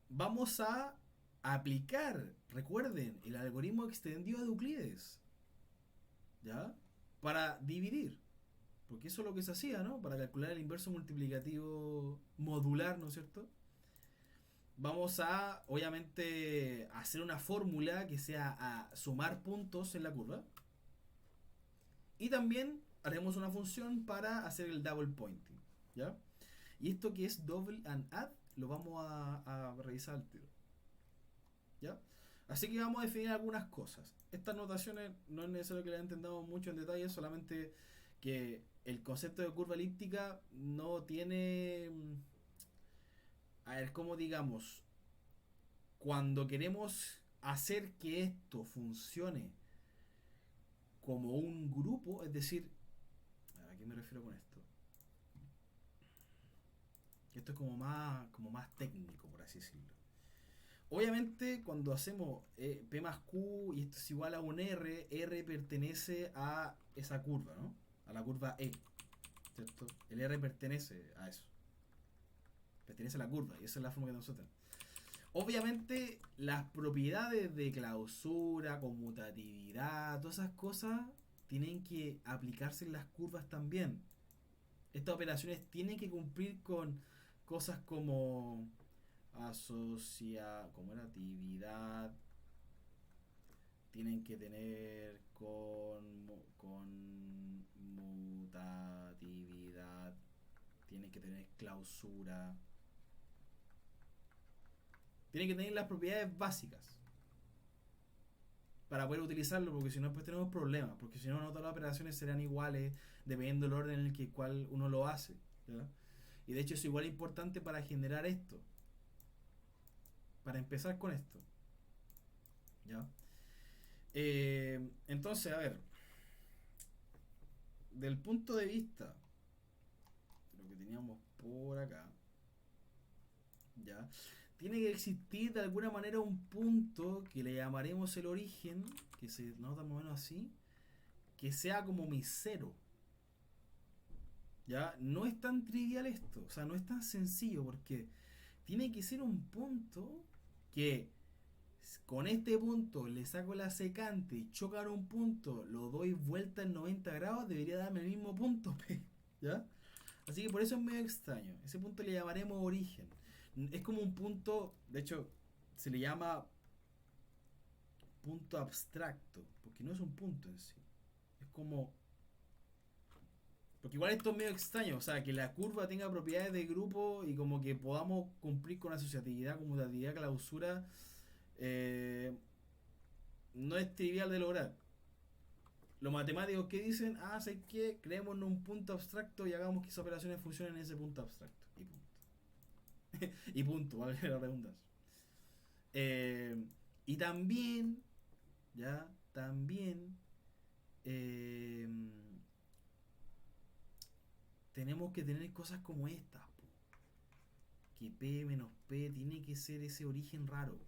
vamos a aplicar, recuerden, el algoritmo extendido de Euclides, ¿ya? Para dividir. Porque eso es lo que se hacía, ¿no? Para calcular el inverso multiplicativo modular, ¿no es cierto? Vamos a, obviamente, hacer una fórmula que sea a sumar puntos en la curva. Y también haremos una función para hacer el double pointing, ¿ya? Y esto que es double and add, lo vamos a revisar al tiro, ¿ya? Así que vamos a definir algunas cosas. Estas notaciones no es necesario que las entendamos mucho en detalle, solamente que el concepto de curva elíptica no tiene... A ver, ¿cómo digamos? Cuando queremos hacer que esto funcione como un grupo, es decir, ¿a qué me refiero con esto? Esto es como más técnico, por así decirlo. Obviamente, cuando hacemos P más Q y esto es igual a un R pertenece a esa curva, ¿no? A la curva E, ¿cierto? El R pertenece a eso. Pertenece a la curva y esa es la forma que nosotros tenemos. Obviamente, las propiedades de clausura, conmutatividad, todas esas cosas tienen que aplicarse en las curvas también. Estas operaciones tienen que cumplir con cosas como conmutatividad, tienen que tener conmutatividad, tienen que tener clausura, tienen que tener las propiedades básicas para poder utilizarlo, porque si no pues tenemos problemas, porque si no todas las operaciones serán iguales dependiendo del orden en el que cual uno lo hace, ¿ya? Y de hecho es igual importante para generar esto, para empezar con esto, ¿ya? Entonces, a ver, del punto de vista de lo que teníamos por acá, ¿ya? Tiene que existir de alguna manera un punto que le llamaremos el origen, que se nota más o menos así, que sea como mi cero. ¿Ya? No es tan trivial esto, o sea, no es tan sencillo porque tiene que ser un punto que con este punto le saco la secante y chocar un punto, lo doy vuelta en 90 grados, debería darme el mismo punto, ¿ya? Así que por eso es medio extraño. Ese punto le llamaremos origen. Es como un punto, de hecho, se le llama punto abstracto, porque no es un punto en sí. Es como... Porque igual esto es medio extraño, o sea, que la curva tenga propiedades de grupo y como que podamos cumplir con asociatividad, conmutatividad, clausura, no es trivial de lograr. Los matemáticos que dicen, ¿sabes qué? Creemos en un punto abstracto y hagamos que esas operaciones funcionen en ese punto abstracto. Y punto. Y punto, vale la redundancia. Y también, ya, también eh, tenemos que tener cosas como estas, po. Que P menos P tiene que ser ese origen raro.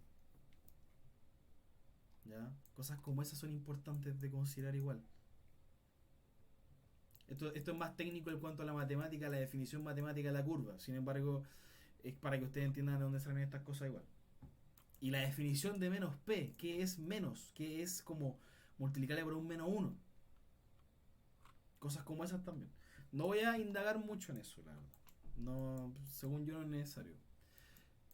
¿Ya? Cosas como esas son importantes de considerar igual. Esto es más técnico en cuanto a la matemática, la definición matemática de la curva. Sin embargo, es para que ustedes entiendan de dónde salen estas cosas igual. Y la definición de menos P, ¿qué es menos? ¿Qué es como multiplicarle por un menos uno? Cosas como esas también. No voy a indagar mucho en eso, la verdad. No, según yo no es necesario.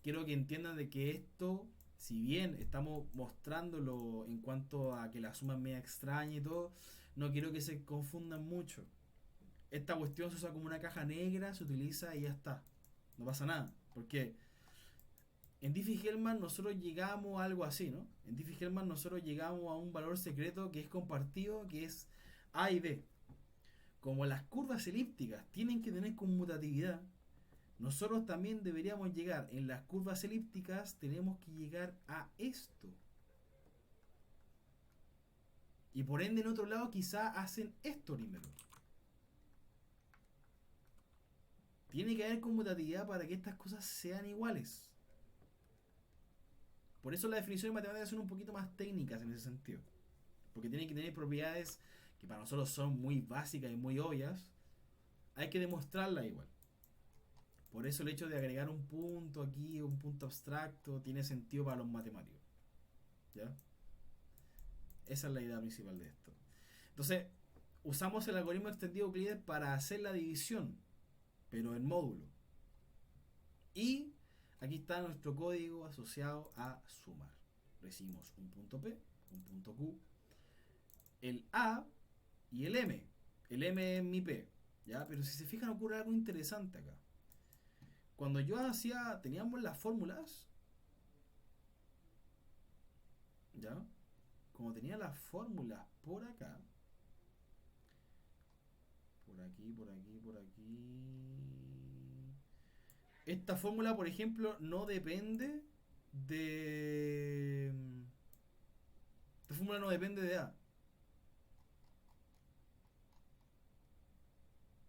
Quiero que entiendan de que esto, si bien estamos mostrándolo en cuanto a que la suma es media extraña y todo, no quiero que se confundan mucho. Esta cuestión se usa como una caja negra, se utiliza y ya está. No pasa nada. Porque en Diffie-Hellman nosotros llegamos a algo así, ¿no? En Diffie-Hellman nosotros llegamos a un valor secreto que es compartido, que es A y B. Como las curvas elípticas tienen que tener conmutatividad, nosotros también deberíamos llegar en las curvas elípticas, tenemos que llegar a esto. Y por ende en otro lado quizá hacen esto primero. Tiene que haber conmutatividad para que estas cosas sean iguales. Por eso las definiciones matemáticas son un poquito más técnicas en ese sentido. Porque tienen que tener propiedades que para nosotros son muy básicas y muy obvias, hay que demostrarla igual. Por eso el hecho de agregar un punto aquí, un punto abstracto, tiene sentido para los matemáticos. ¿Ya? Esa es la idea principal de esto. Entonces, usamos el algoritmo extendido Euclides para hacer la división, pero en módulo. Y aquí está nuestro código asociado a sumar. Recibimos un punto P, un punto Q, el A y el M. El M es mi P. ¿Ya? Pero si se fijan ocurre algo interesante acá. Cuando yo hacía, teníamos las fórmulas, ¿ya? Como tenía las fórmulas por acá, por aquí, por aquí, por aquí. Esta fórmula, por ejemplo, no depende de... Esta fórmula no depende de A.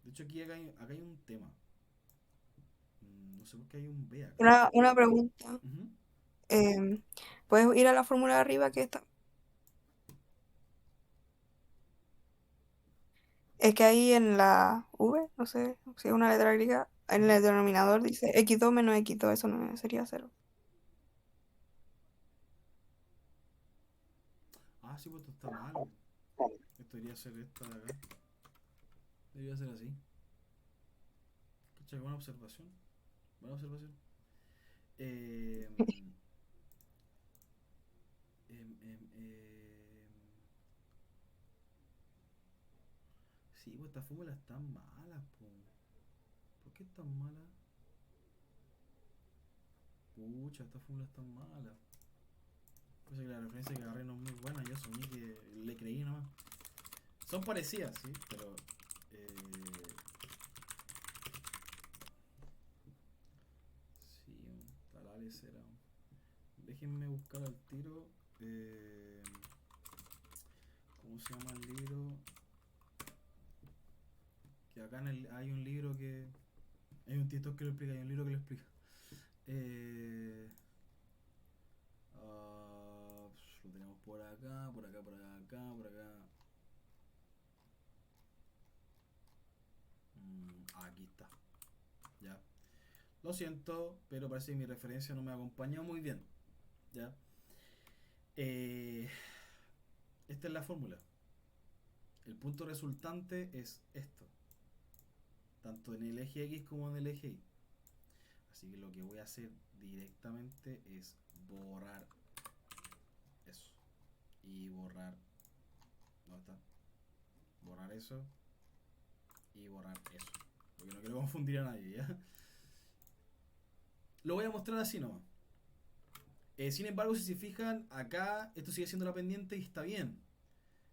De hecho, aquí acá hay un tema. No sé por qué hay un B acá. Una pregunta. Ujú. Em, ¿Puedes ir a la fórmula de arriba que está? Es que ahí en la V, no sé si es una letra griega, en Ujú. el denominador dice x2 menos x2, eso no sería cero. Ah, sí, pues esto está malo. Esto debería ser esta de acá. Debería ser así. Cacha, buena observación. Buena observación. Eh, em, em, em. Sí, pues estas fórmulas están malas, po. ¿Por qué están malas? Pucha, estas fórmulas están malas. Parece que la referencia que agarré no es muy buena. Yo soñé que le creí nomás. Son parecidas, sí, pero. Eh, sí, tal vez era. Déjenme buscar al tiro. ¿Cómo se llama el libro? Que acá hay un libro que. Hay un TikTok que lo explica, hay un libro que lo explica. Eh, lo tenemos por acá, por acá, por acá, por acá. Aquí está. Ya. Lo siento, pero parece que mi referencia no me acompañó muy bien. ¿Ya? Eh, esta es la fórmula. El punto resultante es esto. Tanto en el eje X como en el eje Y. Así que lo que voy a hacer directamente es borrar eso. Y borrar. ¿Dónde está? Borrar eso. Y borrar eso. Porque no quiero confundir a nadie, ¿ya? Lo voy a mostrar así nomás. Sin embargo, si se fijan, acá esto sigue siendo la pendiente y está bien.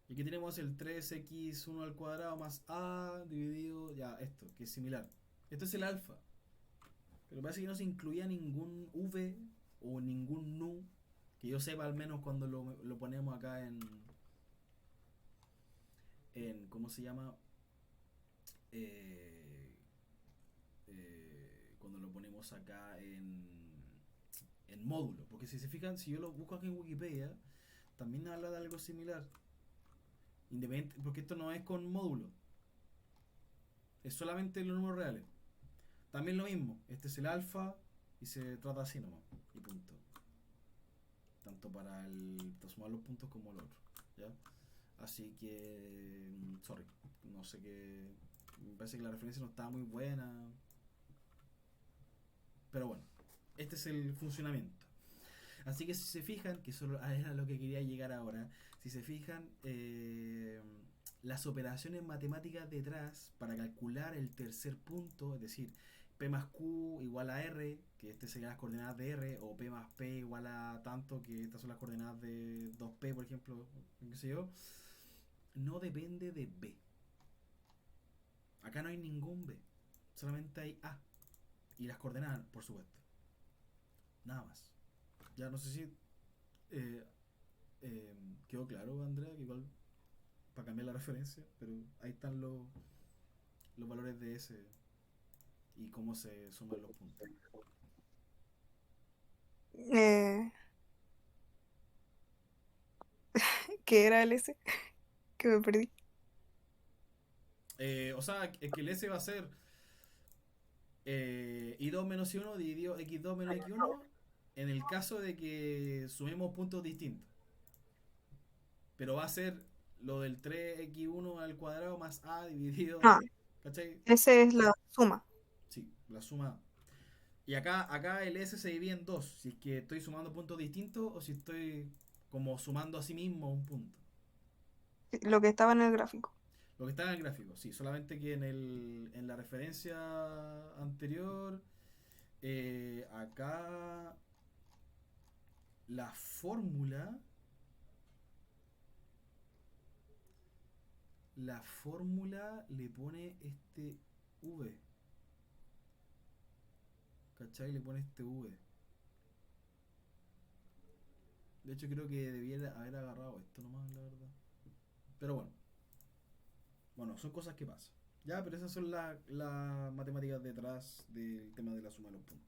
Y aquí tenemos el 3x1 al cuadrado más a dividido, ya, esto, que es similar. Esto es el alfa. Pero parece que no se incluía ningún v o ningún nu, que yo sepa al menos cuando lo ponemos acá en ¿cómo se llama? Eh, cuando lo ponemos acá en módulo. Porque si se fijan, si yo lo busco aquí en Wikipedia, también habla de algo similar. Independiente, porque esto no es con módulo, es solamente los números reales. También lo mismo, este es el alfa y se trata así nomás, y punto. Tanto para sumar los puntos como el otro. ¿Ya? Así que, sorry, no sé qué. Me parece que la referencia no estaba muy buena. Pero bueno, este es el funcionamiento. Así que si se fijan, que solo era lo que quería llegar ahora, si se fijan, las operaciones matemáticas detrás para calcular el tercer punto, es decir, P más Q igual a R, que este serían las coordenadas de R, o P más P igual a tanto, que estas son las coordenadas de 2P, por ejemplo, qué sé yo, no depende de B. Acá no hay ningún B, solamente hay A. Y las coordenadas, por supuesto. Nada más. Ya no sé si eh, quedó claro, Andrea, que igual para cambiar la referencia, pero ahí están los valores de S y cómo se suman los puntos. Eh, ¿Qué era el S? Que me perdí. O sea, es que el S va a ser I2 menos I1 dividido X2 menos X1 en el caso de que sumemos puntos distintos. Pero va a ser lo del 3x1 al cuadrado más A dividido. Ah, ¿Cachai? esa es la suma. Sí, la suma. Y acá el S se divide en dos. Si es que estoy sumando puntos distintos o si estoy como sumando a sí mismo un punto. Sí, lo que estaba en el gráfico. Lo que está en el gráfico, sí. Solamente que en la referencia anterior, acá la fórmula, la fórmula le pone este V. ¿Cachai? Le pone este V. De hecho creo que debiera haber agarrado esto nomás, la verdad. Pero bueno. Bueno, son cosas que pasan. Ya, pero esas son las matemáticas detrás del tema de la suma de los puntos.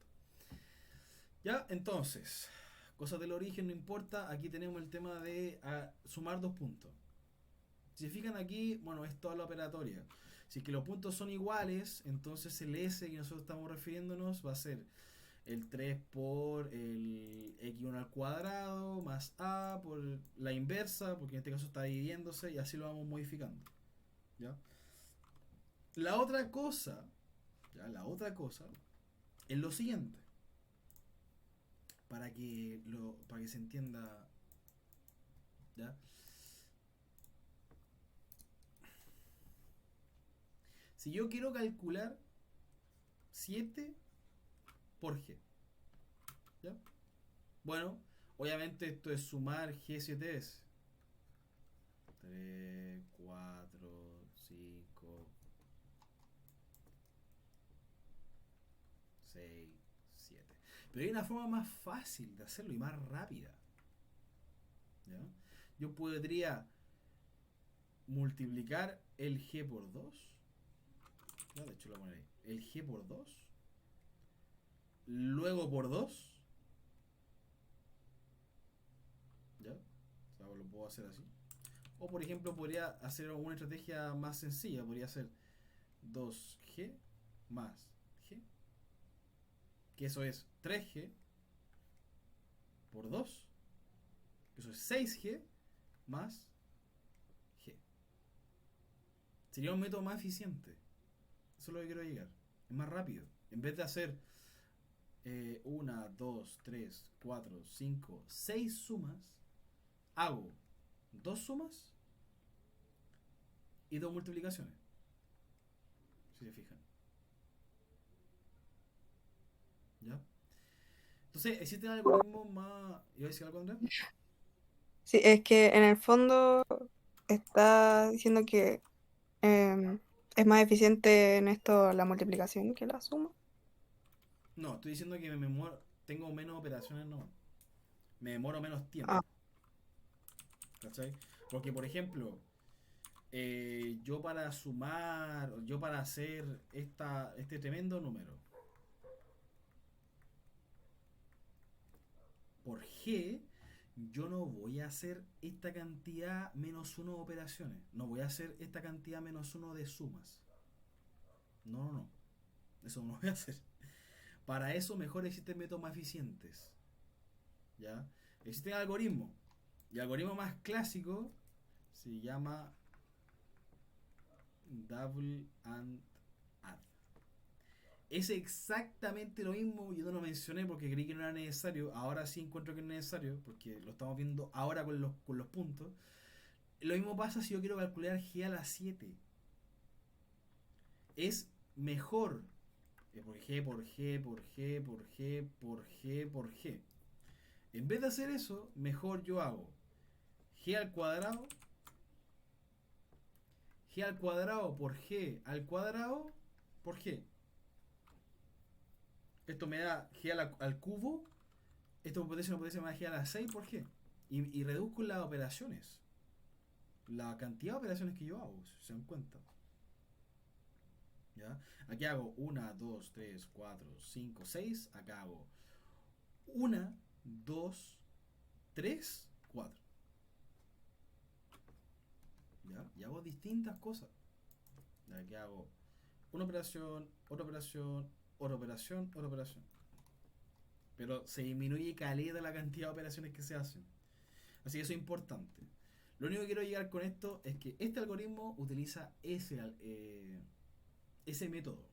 Ya, entonces, cosas del origen no importa. Aquí tenemos el tema de sumar dos puntos. Si se fijan aquí, bueno, es toda la operatoria. Si es que los puntos son iguales, entonces el S que nosotros estamos refiriéndonos va a ser el 3 por el x1 al cuadrado más a por la inversa, porque en este caso está dividiéndose y así lo vamos modificando. ¿Ya? La otra cosa, ya, la otra cosa es lo siguiente, para que se entienda, ¿ya? Si yo quiero calcular 7 por g, ¿ya? Bueno, obviamente esto es sumar g7 veces. 3, 4, 5, 6, 7. Pero hay una forma más fácil de hacerlo y más rápida, ¿ya? Yo podría multiplicar el g por 2. Ya, de hecho lo voy a poner ahí. El g por 2. Luego por 2. ¿Ya? O sea, lo puedo hacer así. O por ejemplo podría hacer una estrategia más sencilla. Podría hacer 2g más g. Que eso es 3g por 2. Que eso es 6g más g. Sería un método más eficiente. Eso es lo que quiero llegar. Es más rápido. En vez de hacer 1, 2, 3, 4, 5, 6 sumas, hago 2 sumas y 2 multiplicaciones. Si se fijan. ¿Ya? Entonces, existen algoritmos más. ¿Iba a decir algo, Andrés? Sí, es que en el fondo está diciendo que es más eficiente en esto la multiplicación que la suma. No, estoy diciendo que tengo menos operaciones, no. Me demoro menos tiempo. Ah, ¿Cachai? Porque, por ejemplo, yo para sumar, yo para hacer este tremendo número por g, yo no voy a hacer esta cantidad menos uno de operaciones. No voy a hacer esta cantidad menos uno de sumas. No, no, no. Eso no lo voy a hacer. Para eso mejor existen métodos más eficientes. ¿Ya? Existen algoritmos. Y el algoritmo más clásico se llama Double and Add. Es exactamente lo mismo, yo no lo mencioné porque creí que no era necesario, ahora sí encuentro que es necesario, porque lo estamos viendo ahora con los puntos. Lo mismo pasa si yo quiero calcular g a la 7. Es mejor por g por g por g por g por g por g. En vez de hacer eso, mejor yo hago g al cuadrado por g al cuadrado por g. Esto me da g al cubo. Esto potencia me da g a la 6 por g. Y reduzco las operaciones. La cantidad de operaciones que yo hago, si se dan cuenta. ¿Ya? Aquí hago 1, 2, 3, 4, 5, 6. Acá hago 1, 2, 3, 4. ¿Ya? Y hago distintas cosas. Aquí hago una operación, otra operación, otra operación, otra operación. Pero se disminuye caleta la cantidad de operaciones que se hacen. Así que eso es importante. Lo único que quiero llegar con esto es que este algoritmo utiliza ese método.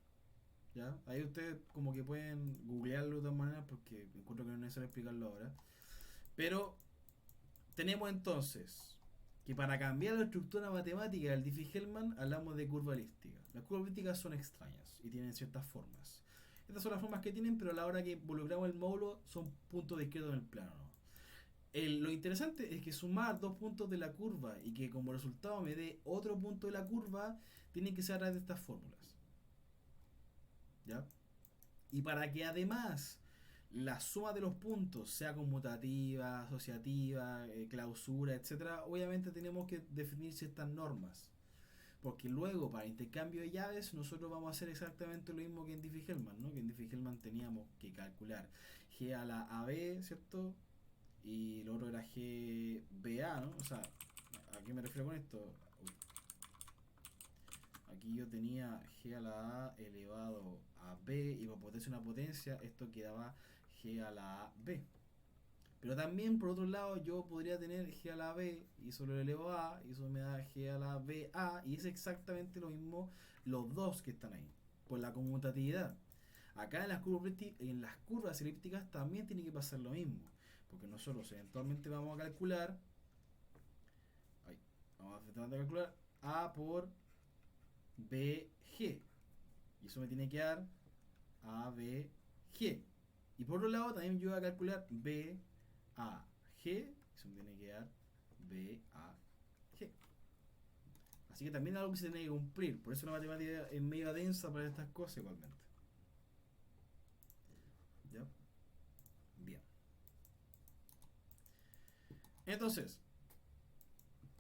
¿Ya? Ahí ustedes como que pueden googlearlo de todas maneras porque encuentro que no es necesario explicarlo ahora. Pero tenemos entonces que para cambiar la estructura matemática del Diffie-Hellman hablamos de curva elíptica. Las curvas elípticas son extrañas y tienen ciertas formas. Estas son las formas que tienen, pero a la hora que involucramos el módulo son puntos de izquierda en el plano, ¿no? Lo interesante es que sumar dos puntos de la curva y que como resultado me dé otro punto de la curva tiene que ser a través de estas fórmulas. ¿Ya? Y para que además la suma de los puntos sea conmutativa, asociativa, clausura, etcétera, obviamente tenemos que definir ciertas normas. Porque luego, para intercambio de llaves, nosotros vamos a hacer exactamente lo mismo que en Diffie-Hellman, ¿no? Que en Diffie-Hellman teníamos que calcular g a la AB, ¿cierto? Y lo otro era GBA, ¿no? O sea, ¿a qué me refiero con esto? Uy. Aquí yo tenía G a la A elevado a B y por potencia una potencia, esto quedaba G a la A B. Pero también, por otro lado, yo podría tener G a la B y eso lo elevo a A y eso me da G a la B A y es exactamente lo mismo los dos que están ahí, por la conmutatividad. Acá en las curvas elípticas también tiene que pasar lo mismo, porque nosotros eventualmente vamos a calcular, A por BG y eso me tiene que dar ABG. Y por otro lado también yo voy a calcular BAG, eso me tiene que dar BAG. Así que también es algo que se tiene que cumplir. Por eso la matemática es medio densa para estas cosas igualmente. ¿Ya? Bien. Entonces,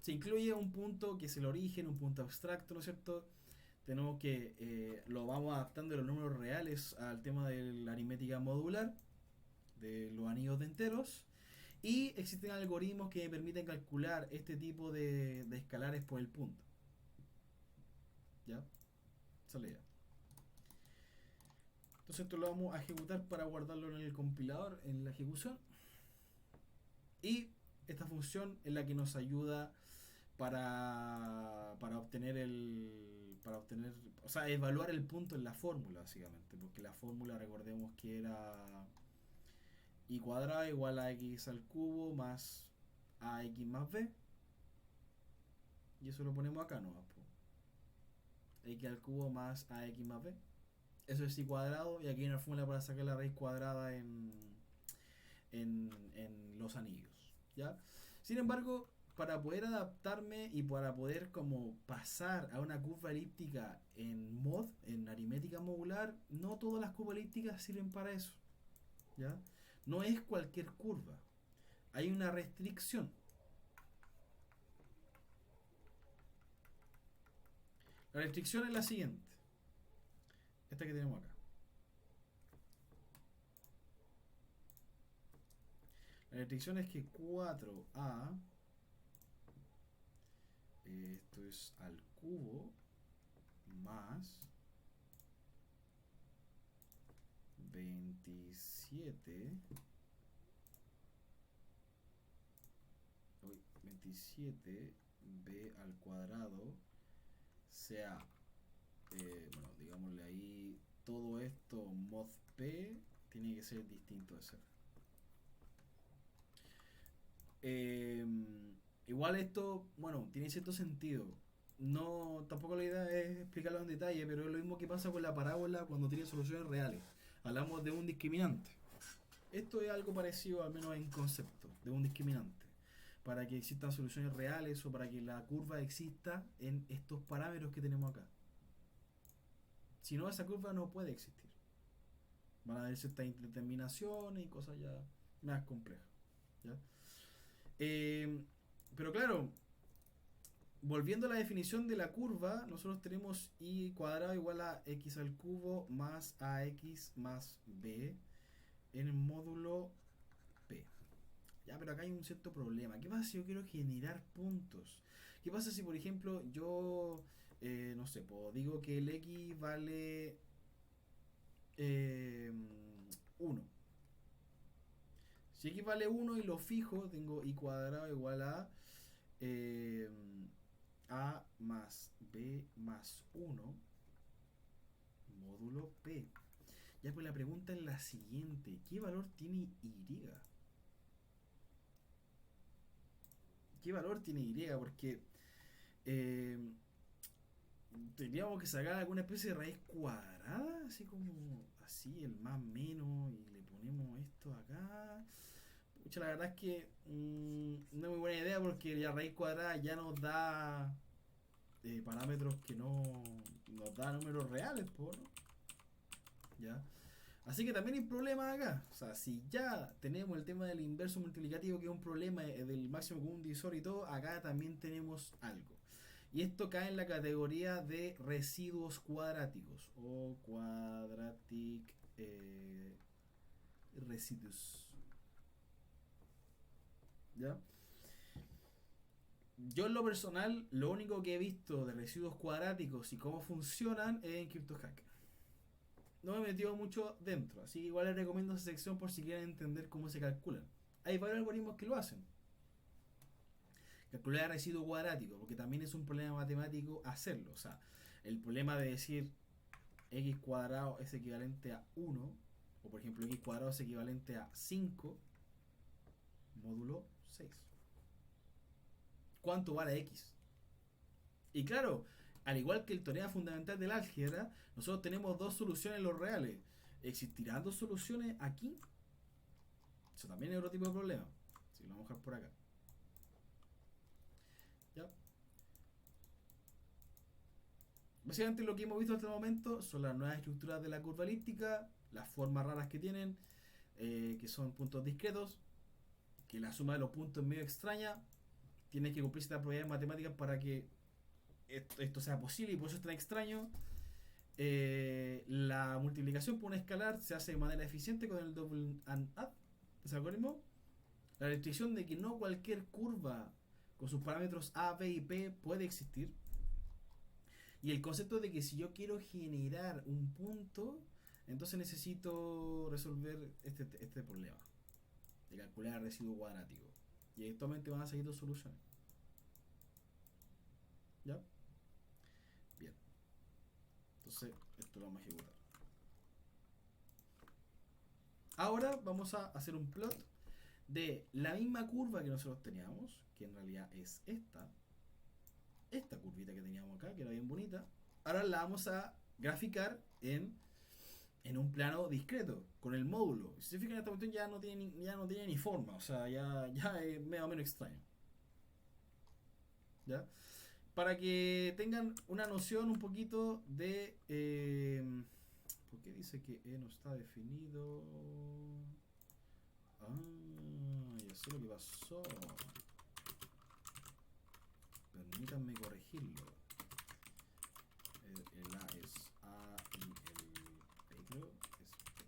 se incluye un punto que es el origen, un punto abstracto, ¿no es cierto? Tenemos que lo vamos adaptando de los números reales al tema de la aritmética modular, de los anillos de enteros. Y existen algoritmos que permiten calcular este tipo de escalares por el punto. ¿Ya? Esa es la idea. Entonces esto lo vamos a ejecutar para guardarlo en el compilador, en la ejecución. Y esta función es la que nos ayuda para obtener o sea, evaluar el punto en la fórmula, básicamente. Porque la fórmula, recordemos que era y cuadrado igual a x al cubo más ax más b. Y eso lo ponemos acá, ¿no? X al cubo más ax más b. Eso es y cuadrado. Y aquí hay una fórmula para sacar la raíz cuadrada en los anillos. ¿Ya? Sin embargo, para poder adaptarme y para poder como pasar a una curva elíptica en mod, en aritmética modular, no todas las curvas elípticas sirven para eso. ¿Ya? No es cualquier curva. Hay una restricción. La restricción es la siguiente. Esta que tenemos acá. La restricción es que 4a, esto es al cubo, más 27, 27b al cuadrado sea, bueno, digámosle ahí, todo esto mod p tiene que ser distinto de ser. Igual esto, bueno, tiene cierto sentido. No, tampoco la idea es explicarlo en detalle, pero es lo mismo que pasa con la parábola cuando tiene soluciones reales. Hablamos de un discriminante. Esto es algo parecido, al menos en concepto, de un discriminante. Para que existan soluciones reales o para que la curva exista en estos parámetros que tenemos acá. Si no, esa curva no puede existir. Van a haber ciertas indeterminaciones y cosas ya más complejas. ¿Ya? Pero claro, volviendo a la definición de la curva, nosotros tenemos y cuadrado igual a x al cubo más ax más b en el módulo p. Ya, pero acá hay un cierto problema. ¿Qué pasa si yo quiero generar puntos? ¿Qué pasa si, por ejemplo, yo no sé, pues digo que el x vale 1. Si x vale 1 y lo fijo, tengo y cuadrado igual eh, a más b más 1 módulo p. Ya pues la pregunta es la siguiente. ¿Qué valor tiene y? ¿Qué valor tiene y? Porque eh, tendríamos que sacar alguna especie de raíz cuadrada, así como así, el más menos, y le ponemos esto acá. Pucha, la verdad es que no es muy buena idea porque la raíz cuadrada ya nos da parámetros que no nos da números reales, ¿no? ¿Ya? Así que también hay problemas acá. O sea, si ya tenemos el tema del inverso multiplicativo, que es un problema del máximo común divisor y todo, acá también tenemos algo. Y esto cae en la categoría de residuos cuadráticos o quadratic residues. ¿Ya? Yo en lo personal, lo único que he visto de residuos cuadráticos y cómo funcionan es en CryptoHack. No me he metido mucho dentro, así que igual les recomiendo esa sección por si quieren entender cómo se calculan. Hay varios algoritmos que lo hacen. Calcular el residuo cuadrático, porque también es un problema matemático hacerlo. O sea, el problema de decir x cuadrado es equivalente a 1, o por ejemplo x cuadrado es equivalente a 5 módulo 6. ¿Cuánto vale x? Y claro, al igual que el teorema fundamental del álgebra, nosotros tenemos dos soluciones en los reales. ¿Existirán dos soluciones aquí? Eso también es otro tipo de problema. Si lo vamos a dejar por acá. ¿Ya? Básicamente lo que hemos visto hasta el momento son las nuevas estructuras de la curva elíptica, las formas raras que tienen, que son puntos discretos, que la suma de los puntos es medio extraña, tienes que cumplir ciertas propiedades matemáticas para que esto sea posible y por eso es tan extraño. La multiplicación por un escalar se hace de manera eficiente con el double and add, ese algoritmo. La restricción de que no cualquier curva con sus parámetros a, b y p puede existir. Y el concepto de que si yo quiero generar un punto, entonces necesito resolver este problema de calcular el residuo cuadrático. Y actualmente van a seguir dos soluciones. ¿Ya? Bien. Entonces, esto lo vamos a ejecutar. Ahora vamos a hacer un plot de la misma curva que nosotros teníamos, que en realidad es esta curvita que teníamos acá, que era bien bonita. Ahora la vamos a graficar en un plano discreto, con el módulo. Si se fijan, esta cuestión ya no tiene ni forma, o sea, ya es medio menos extraño. ¿Ya? Para que tengan una noción un poquito de... ¿por qué dice que E no está definido? Ya sé lo que pasó. Permítanme corregirlo. El A es A y el P creo es P.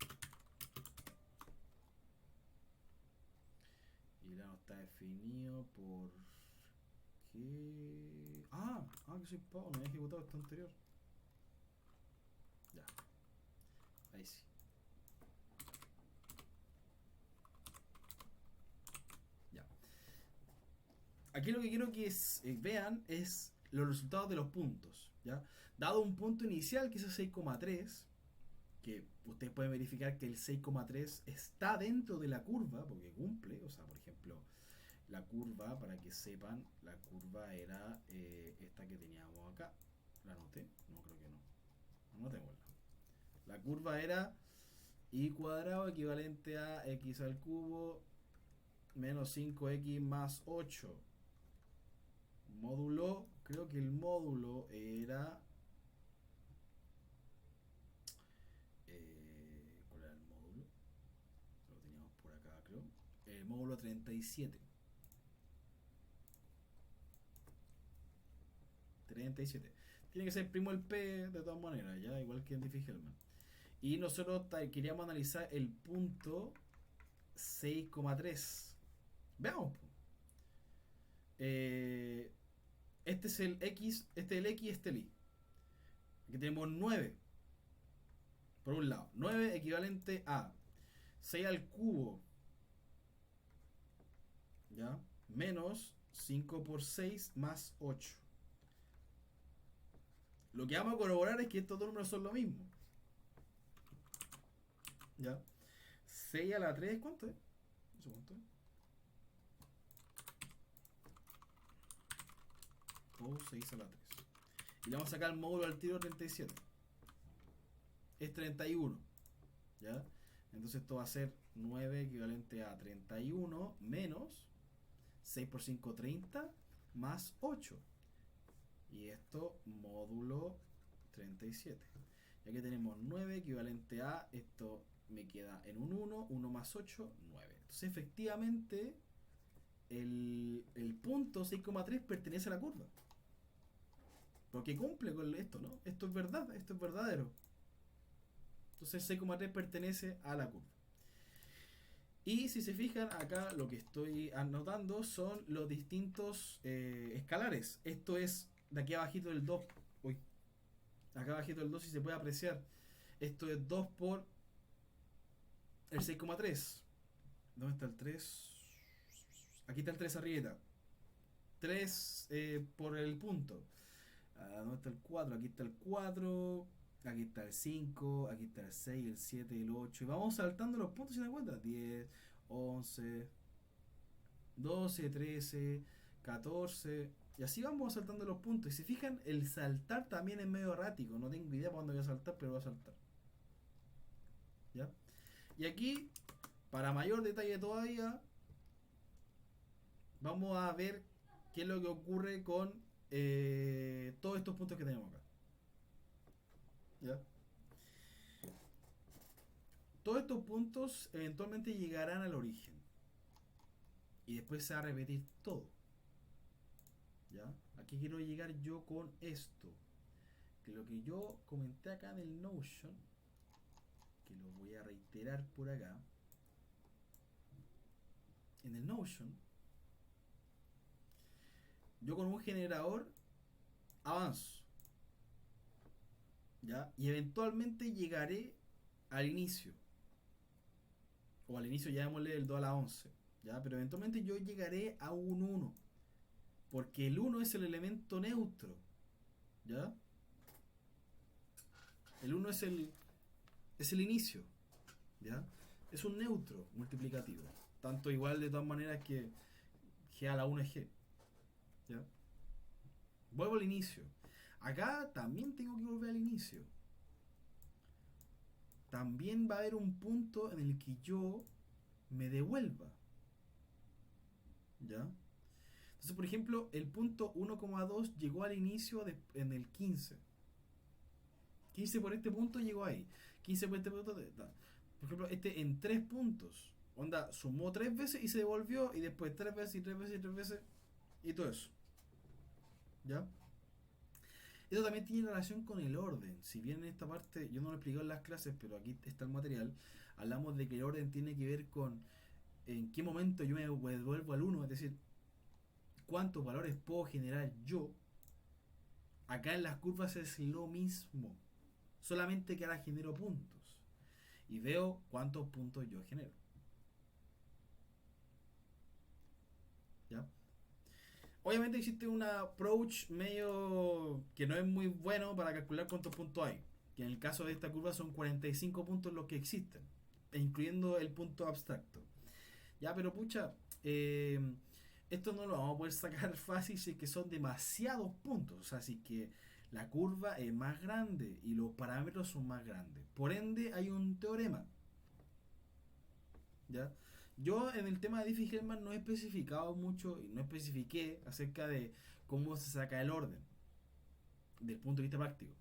Y el A no está definido por... ¿Qué? Que soy pavo, no había ejecutado esto anterior. Ya. Ahí sí. Ya. Aquí lo que quiero que vean es los resultados de los puntos. ¿Ya? Dado un punto inicial que es el 6,3, que ustedes pueden verificar que el 6,3 está dentro de la curva, porque cumple, o sea, por ejemplo, la curva, para que sepan, la curva era esta que teníamos acá. ¿La anoté? No, creo que no. Anotémosla. La curva era y cuadrado equivalente a x al cubo menos 5x más 8 módulo, creo que el módulo era ¿cuál era el módulo? Lo teníamos por acá, creo. El módulo 37. 37. Tiene que ser primo el P de todas maneras, ya igual que en Diffie-Hellman. Y nosotros queríamos analizar el punto 6,3. Veamos. Este es el X, este es el X, este es el Y. Aquí tenemos 9. Por un lado, 9 equivalente a 6 al cubo, ¿ya? Menos 5 por 6 más 8. Lo que vamos a corroborar es que estos dos números son lo mismo. ¿Ya? 6 a la 3, ¿cuánto es? Un segundo. O 6 a la 3. Y le vamos a sacar el módulo al tiro 37. Es 31. ¿Ya? Entonces esto va a ser 9 equivalente a 31 menos 6 por 5, 30 más 8. Y esto módulo 37. Y aquí tenemos 9 equivalente a, esto me queda en un 1, 1 más 8, 9. Entonces efectivamente el punto 6,3 pertenece a la curva. Porque cumple con esto, ¿no? Esto es verdad, esto es verdadero. Entonces 6,3 pertenece a la curva. Y si se fijan, acá lo que estoy anotando son los distintos escalares. Esto es de aquí abajito del 2. Uy, acá abajito del 2 si se puede apreciar. Esto es 2 por el 6,3. ¿Dónde está el 3? Aquí está el 3 arriba. 3 por el punto. ¿Dónde está el 4? Aquí está el 4. Aquí está el 5. Aquí está el 6, el 7, el 8. Y vamos saltando los puntos si te das cuenta. 10, 11, 12, 13, 14. Y así vamos saltando los puntos. Y si fijan, el saltar también es medio errático. No tengo idea para dónde voy a saltar, pero voy a saltar. ¿Ya? Y aquí, para mayor detalle todavía, vamos a ver qué es lo que ocurre con todos estos puntos que tenemos acá. ¿Ya? Todos estos puntos eventualmente llegarán al origen. Y después se va a repetir todo. ¿Ya? Aquí quiero llegar yo con esto. Que lo que yo comenté acá en el Notion, que lo voy a reiterar por acá. En el Notion, yo con un generador avanzo. ¿Ya? Y eventualmente llegaré al inicio. O al inicio llamémosle el 2 a la 11. ¿Ya? Pero eventualmente yo llegaré a un 1. Porque el 1 es el elemento neutro. ¿Ya? El 1 es el inicio. ¿Ya? Es un neutro multiplicativo. Tanto igual de todas maneras que G a la 1 es G. ¿Ya? Vuelvo al inicio. Acá también tengo que volver al inicio. También va a haber un punto en el que yo me devuelva. ¿Ya? Entonces, por ejemplo, el punto 1,2 llegó al inicio en el 15. 15 por este punto llegó ahí. 15 por este punto. Por ejemplo, este en 3 puntos. Onda, sumó 3 veces y se devolvió. Y después 3 veces y 3 veces y 3 veces. Y todo eso. ¿Ya? Esto también tiene relación con el orden. Si bien en esta parte yo no lo expliqué en las clases, pero aquí está el material. Hablamos de que el orden tiene que ver con en qué momento yo me devuelvo al 1. Es decir, cuántos valores puedo generar yo. Acá en las curvas es lo mismo. Solamente que ahora genero puntos. Y veo cuántos puntos yo genero. ¿Ya? Obviamente existe un approach medio que no es muy bueno para calcular cuántos puntos hay. Que en el caso de esta curva son 45 puntos los que existen. Incluyendo el punto abstracto. Ya, pero pucha, esto no lo vamos a poder sacar fácil si es que son demasiados puntos. O sea, si es que la curva es más grande y los parámetros son más grandes. Por ende, hay un teorema. ¿Ya? Yo en el tema de Diffie-Hellman no he especificado mucho y no especifiqué acerca de cómo se saca el orden del punto de vista práctico.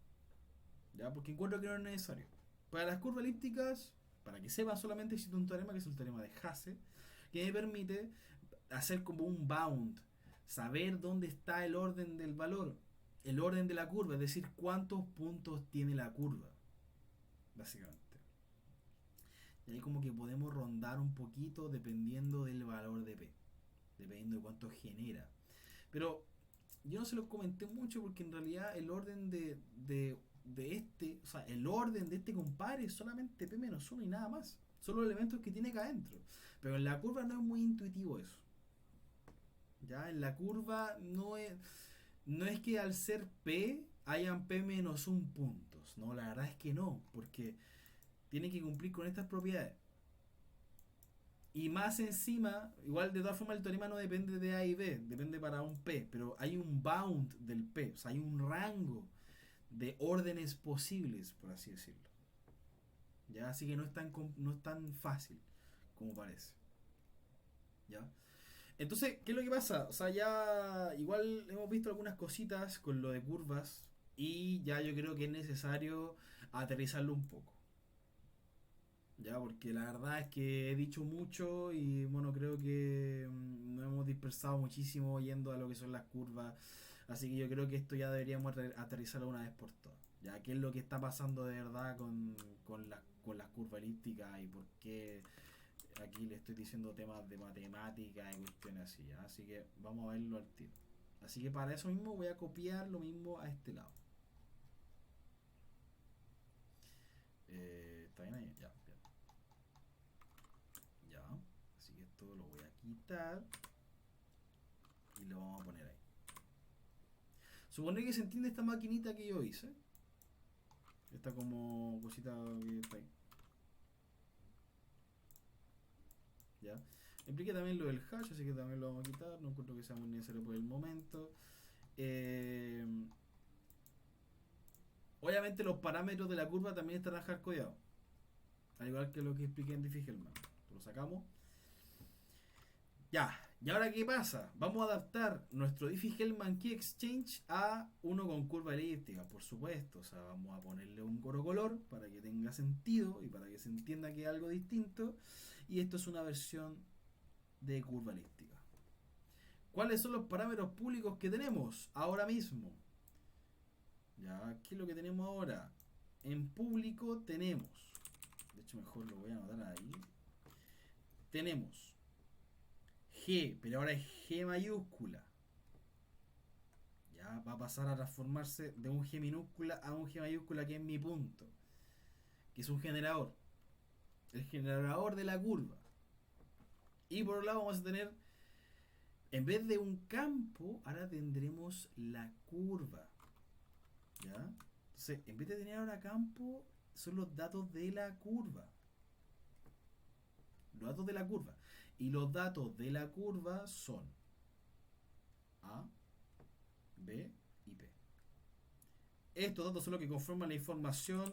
¿Ya? Porque encuentro que no es necesario. Para las curvas elípticas, para que sepan, solamente existe un teorema que es el teorema de Hasse, que me permite hacer como un bound, saber dónde está el orden del valor, el orden de la curva, es decir, cuántos puntos tiene la curva, básicamente. Y ahí como que podemos rondar un poquito dependiendo del valor de P, dependiendo de cuánto genera. Pero yo no se lo comenté mucho porque en realidad el orden de de este, o sea, el orden de este compadre es solamente P-1 y nada más. Son los elementos que tiene acá adentro. Pero en la curva no es muy intuitivo eso. Ya, en la curva no es que al ser P hayan P-1 puntos. No, la verdad es que no, porque tiene que cumplir con estas propiedades. Y más encima, igual de todas formas el teorema no depende de A y B, depende para un P, pero hay un bound del P, o sea, hay un rango de órdenes posibles, por así decirlo. ¿Ya? Así que no es tan fácil como parece. ¿Ya? Entonces, ¿qué es lo que pasa? O sea, ya igual hemos visto algunas cositas con lo de curvas y ya yo creo que es necesario aterrizarlo un poco. Ya, porque la verdad es que he dicho mucho y bueno, creo que nos hemos dispersado muchísimo yendo a lo que son las curvas. Así que yo creo que esto ya deberíamos aterrizarlo una vez por todas. Ya, qué es lo que está pasando de verdad con las curvas elípticas y por qué aquí le estoy diciendo temas de matemática y cuestiones así. ¿Ya? Así que vamos a verlo al tiro. Así que para eso mismo voy a copiar lo mismo a este lado. ¿Está bien ahí? Ya, bien. Ya. Así que esto lo voy a quitar y lo vamos a poner ahí. Supone que se entiende esta maquinita que yo hice. Esta como cosita que está ahí. ¿Ya? Implica también lo del hash, así que también lo vamos a quitar. No encuentro que sea muy necesario por el momento. Eh, Obviamente los parámetros de la curva también estarán hardcodeados. Al igual que lo que expliqué en Diffie-Hellman. Lo sacamos. Ya, ¿y ahora qué pasa? Vamos a adaptar nuestro Diffie-Hellman Key Exchange a uno con curva elíptica, por supuesto. O sea, vamos a ponerle un color para que tenga sentido y para que se entienda que es algo distinto. Y esto es una versión de curva elíptica. ¿Cuáles son los parámetros públicos que tenemos ahora mismo? Ya, ¿qué es lo que tenemos ahora? En público tenemos, de hecho mejor lo voy a anotar ahí. Tenemos G, pero ahora es G mayúscula. Ya va a pasar a transformarse de un G minúscula a un G mayúscula, que es mi punto, que es un generador, el generador de la curva. Y por otro lado vamos a tener, en vez de un campo, ahora tendremos la curva. ¿Ya? Entonces, en vez de tener ahora campo, son los datos de la curva. Los datos de la curva. Y los datos de la curva son A, B y P. Estos datos son los que conforman la información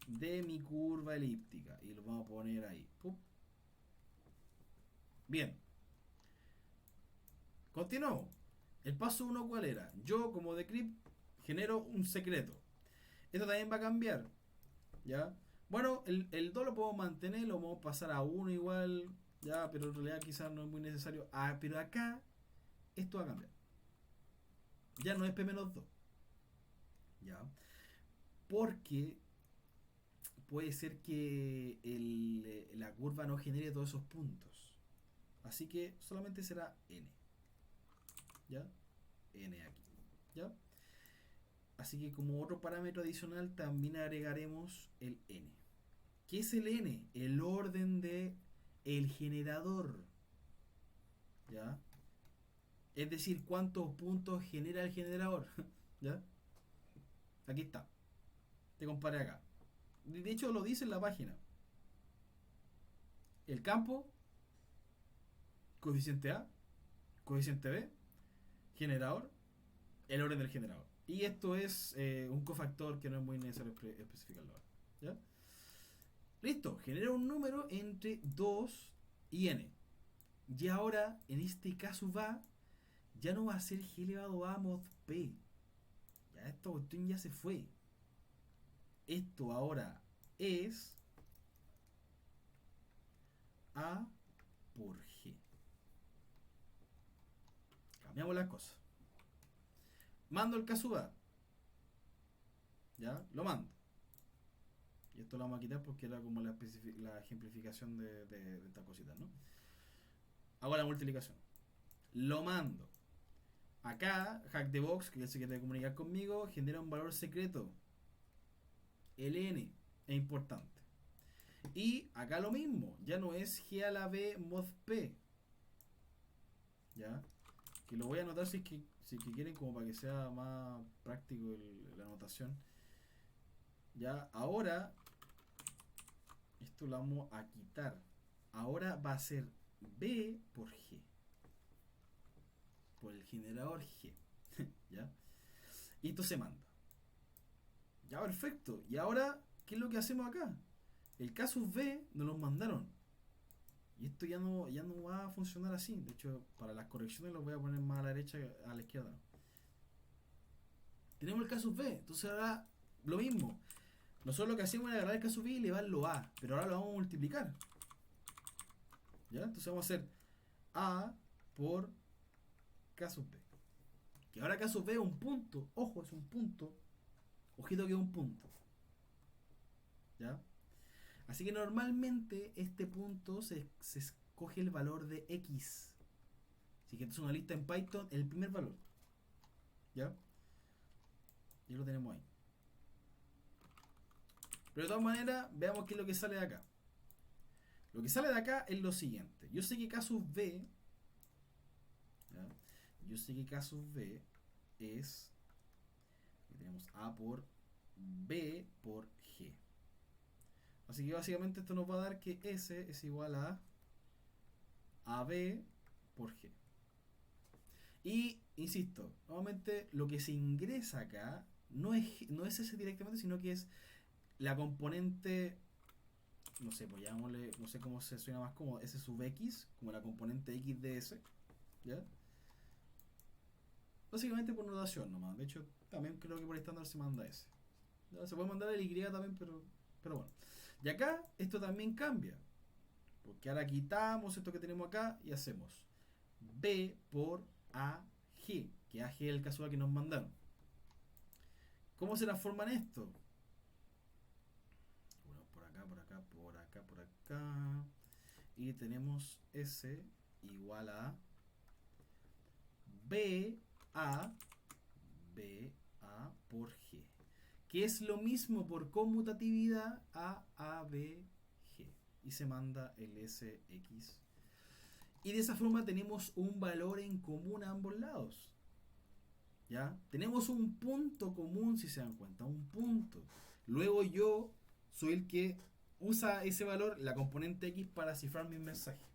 de mi curva elíptica. Y los vamos a poner ahí. ¡Pum! Bien. Continuamos. El paso 1, ¿cuál era? Yo, como decrypt, genero un secreto. Esto también va a cambiar. ¿Ya? Bueno, el 2 lo podemos mantener, lo vamos a pasar a 1 igual, ya, pero en realidad quizás no es muy necesario. Ah, pero acá esto va a cambiar. Ya no es P-2. ¿Ya? Porque puede ser que la curva no genere todos esos puntos. Así que solamente será N. ¿Ya? N aquí. ¿Ya? Así que como otro parámetro adicional también agregaremos el N. ¿Qué es el N? El orden de el generador. ¿Ya? Es decir, cuántos puntos genera el generador. ¿Ya? Aquí está. Te comparé acá. De hecho, lo dice en la página. El campo, coeficiente A, coeficiente B, generador, el orden del generador. Y esto es un cofactor que no es muy necesario especificarlo ahora. ¿Ya? Listo, genera un número entre 2 y n. Y ahora, en este caso ya no va a ser g elevado a mod p. Ya esta cuestión ya se fue. Esto ahora es a por g. Cambiamos las cosas. Mando el caso A. Ya, lo mando. Y esto lo vamos a quitar porque era como la ejemplificación de estas cositas, ¿no? Hago la multiplicación. Lo mando. Acá, Hack the Box, que es el que te comunicar conmigo, genera un valor secreto. ln, es importante. Y acá lo mismo, ya no es g a la b mod p, ¿ya? Que lo voy a anotar si es que quieren, como para que sea más práctico la anotación. Ya, ahora esto lo vamos a quitar. Ahora va a ser b por g, por el generador g. ¿Ya? Y esto se manda. Ya, perfecto. Y ahora, ¿qué es lo que hacemos acá? El casus b nos lo mandaron. Y esto ya no va a funcionar así. De hecho, para las correcciones los voy a poner más a la derecha que a la izquierda. Tenemos el casus b. Entonces ahora lo mismo. Nosotros lo que hacemos es agarrar el casus b y elevarlo a. Pero ahora lo vamos a multiplicar. ¿Ya? Entonces vamos a hacer a por casus b. Que ahora casus b es un punto. Ojo, es un punto. Ojito que es un punto. ¿Ya? Así que normalmente este punto se escoge el valor de x. Así que esto es una lista en Python, el primer valor. ¿Ya? Y lo tenemos ahí. Pero de todas maneras, veamos qué es lo que sale de acá. Lo que sale de acá es lo siguiente. Yo sé que casus b, ¿ya? Yo sé que casus b es, tenemos a por b por g. Así que básicamente esto nos va a dar que S es igual a AB por G. Y, insisto, nuevamente lo que se ingresa acá no es S directamente, sino que es la componente, no sé, pues llamémosle, no sé cómo se suena más cómodo, S sub X, como la componente X de S, ¿ya? Básicamente por notación nomás. De hecho, también creo que por estándar se manda S. ¿Ya? Se puede mandar el Y también, pero bueno. Y acá esto también cambia. Porque ahora quitamos esto que tenemos acá y hacemos B por AG. Que AG es el caso que nos mandaron. ¿Cómo se transforma en esto? Bueno, por acá, por acá, por acá, por acá. Y tenemos S igual a B A por G. Que es lo mismo por conmutatividad a B G. Y se manda el SX. Y de esa forma tenemos un valor en común a ambos lados. ¿Ya? Tenemos un punto común, si se dan cuenta, un punto. Luego yo soy el que usa ese valor, la componente X, para cifrar mis mensajes.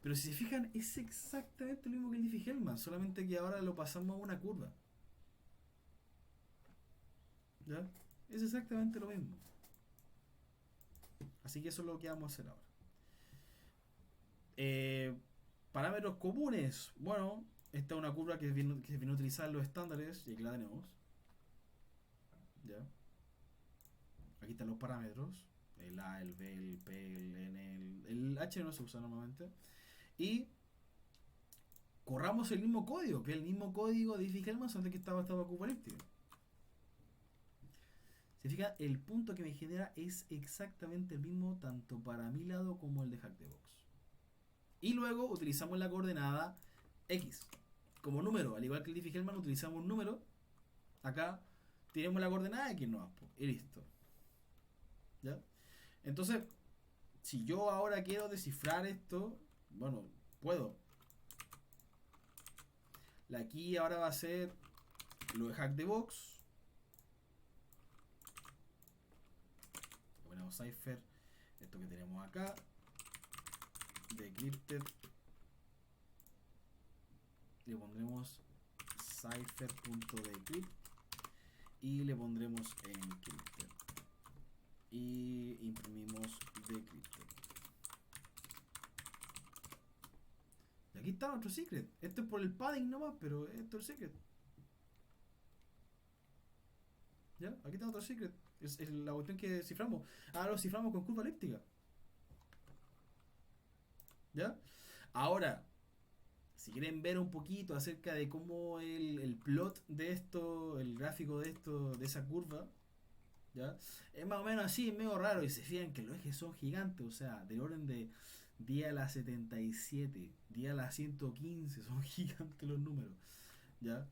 Pero si se fijan, es exactamente lo mismo que el Diffie-Hellman, solamente que ahora lo pasamos a una curva. ¿Ya? Es exactamente lo mismo. Así que eso es lo que vamos a hacer ahora. Parámetros comunes. Bueno, esta es una curva que se viene a utilizar los estándares y aquí la tenemos. ¿Ya? Aquí están los parámetros. El A, el B, el P, el N, el H no se usa normalmente. Y corramos el mismo código, que es el mismo código de Diffie-Hellman, solamente que estaba cubalístico. Se fija, el punto que me genera es exactamente el mismo tanto para mi lado como el de Hackthebox. Y luego utilizamos la coordenada X como número, al igual que el Diffie-Hellman utilizamos un número. Acá tenemos la coordenada X nomás, y listo. ¿Ya? Entonces, si yo ahora quiero descifrar esto, bueno, puedo. La key ahora va a ser lo de Hackthebox. Le ponemos cipher, esto que tenemos acá, decrypted. Le pondremos cipher.decrypt y le pondremos encrypted. Y imprimimos decrypted. Y aquí está nuestro secret. Esto es por el padding nomás, pero esto es el secret. ¿Ya? Aquí está nuestro secret. Es la cuestión que ciframos. Ahora lo ciframos con curva elíptica. ¿Ya? Ahora, si quieren ver un poquito acerca de cómo el plot de esto, el gráfico de esto, de esa curva, ¿ya? Es más o menos así, es medio raro. Y se fijan que los ejes son gigantes, o sea, del orden de 10 a la 77, 10 a la 115, son gigantes los números, ¿ya?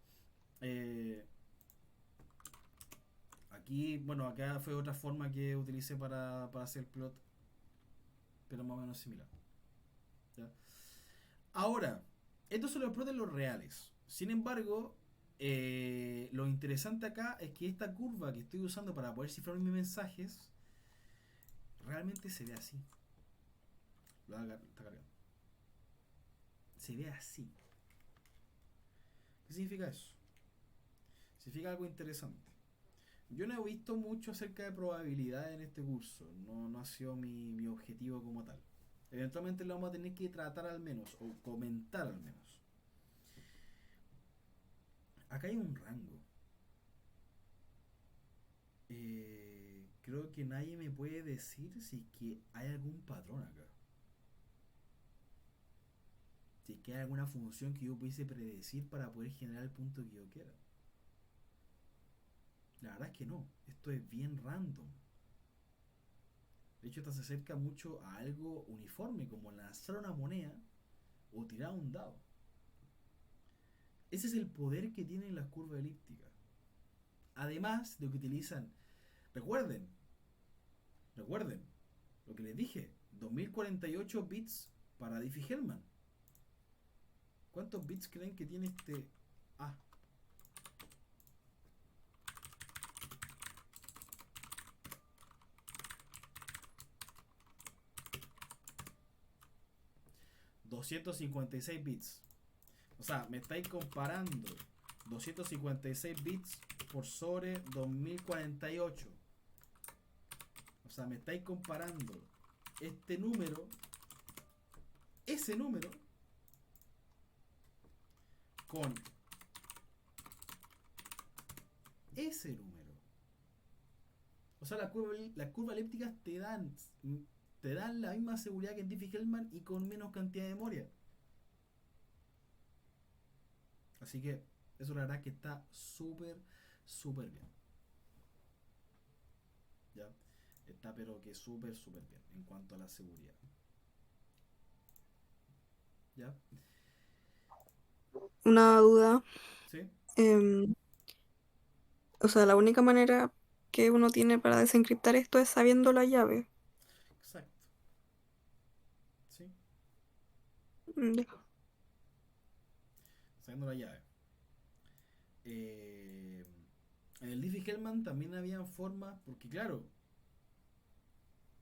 Aquí, bueno, acá fue otra forma que utilicé para hacer el plot, pero más o menos similar. ¿Ya? Ahora, estos son los plots de los reales. Sin embargo, lo interesante acá es que esta curva que estoy usando para poder cifrar mis mensajes realmente se ve así. Está cargando. Se ve así. ¿Qué significa eso? Significa algo interesante. Yo no he visto mucho acerca de probabilidad en este curso. No ha sido mi objetivo como tal. Eventualmente lo vamos a tener que tratar al menos, o comentar al menos. Acá hay un rango. Creo que nadie me puede decir si es que hay algún patrón acá. Si es que hay alguna función que yo pudiese predecir para poder generar el punto que yo quiera. La verdad es que no. Esto es bien random. De hecho, esto se acerca mucho a algo uniforme, como lanzar una moneda o tirar un dado. Ese es el poder que tienen las curvas elípticas. Además de que utilizan, recuerden, recuerden lo que les dije, 2048 bits para Diffie-Hellman. ¿Cuántos bits creen que tiene este A? 256 bits. O sea, me estáis comparando 256 bits por sobre 2048. O sea, me estáis comparando este número, ese número, con ese número. O sea, las curvas elípticas te dan la misma seguridad que en Diffie-Hellman y con menos cantidad de memoria. Así que eso la verdad que está súper, súper bien. ¿Ya? Está pero que súper, súper bien en cuanto a la seguridad. ¿Ya? Una duda. ¿Sí? em, o sea, la única manera que uno tiene para desencriptar esto es sabiendo la llave. Exacto. ¿Sí? Ya. Sabiendo la llave. En el Diffie-Hellman también habían formas, porque claro,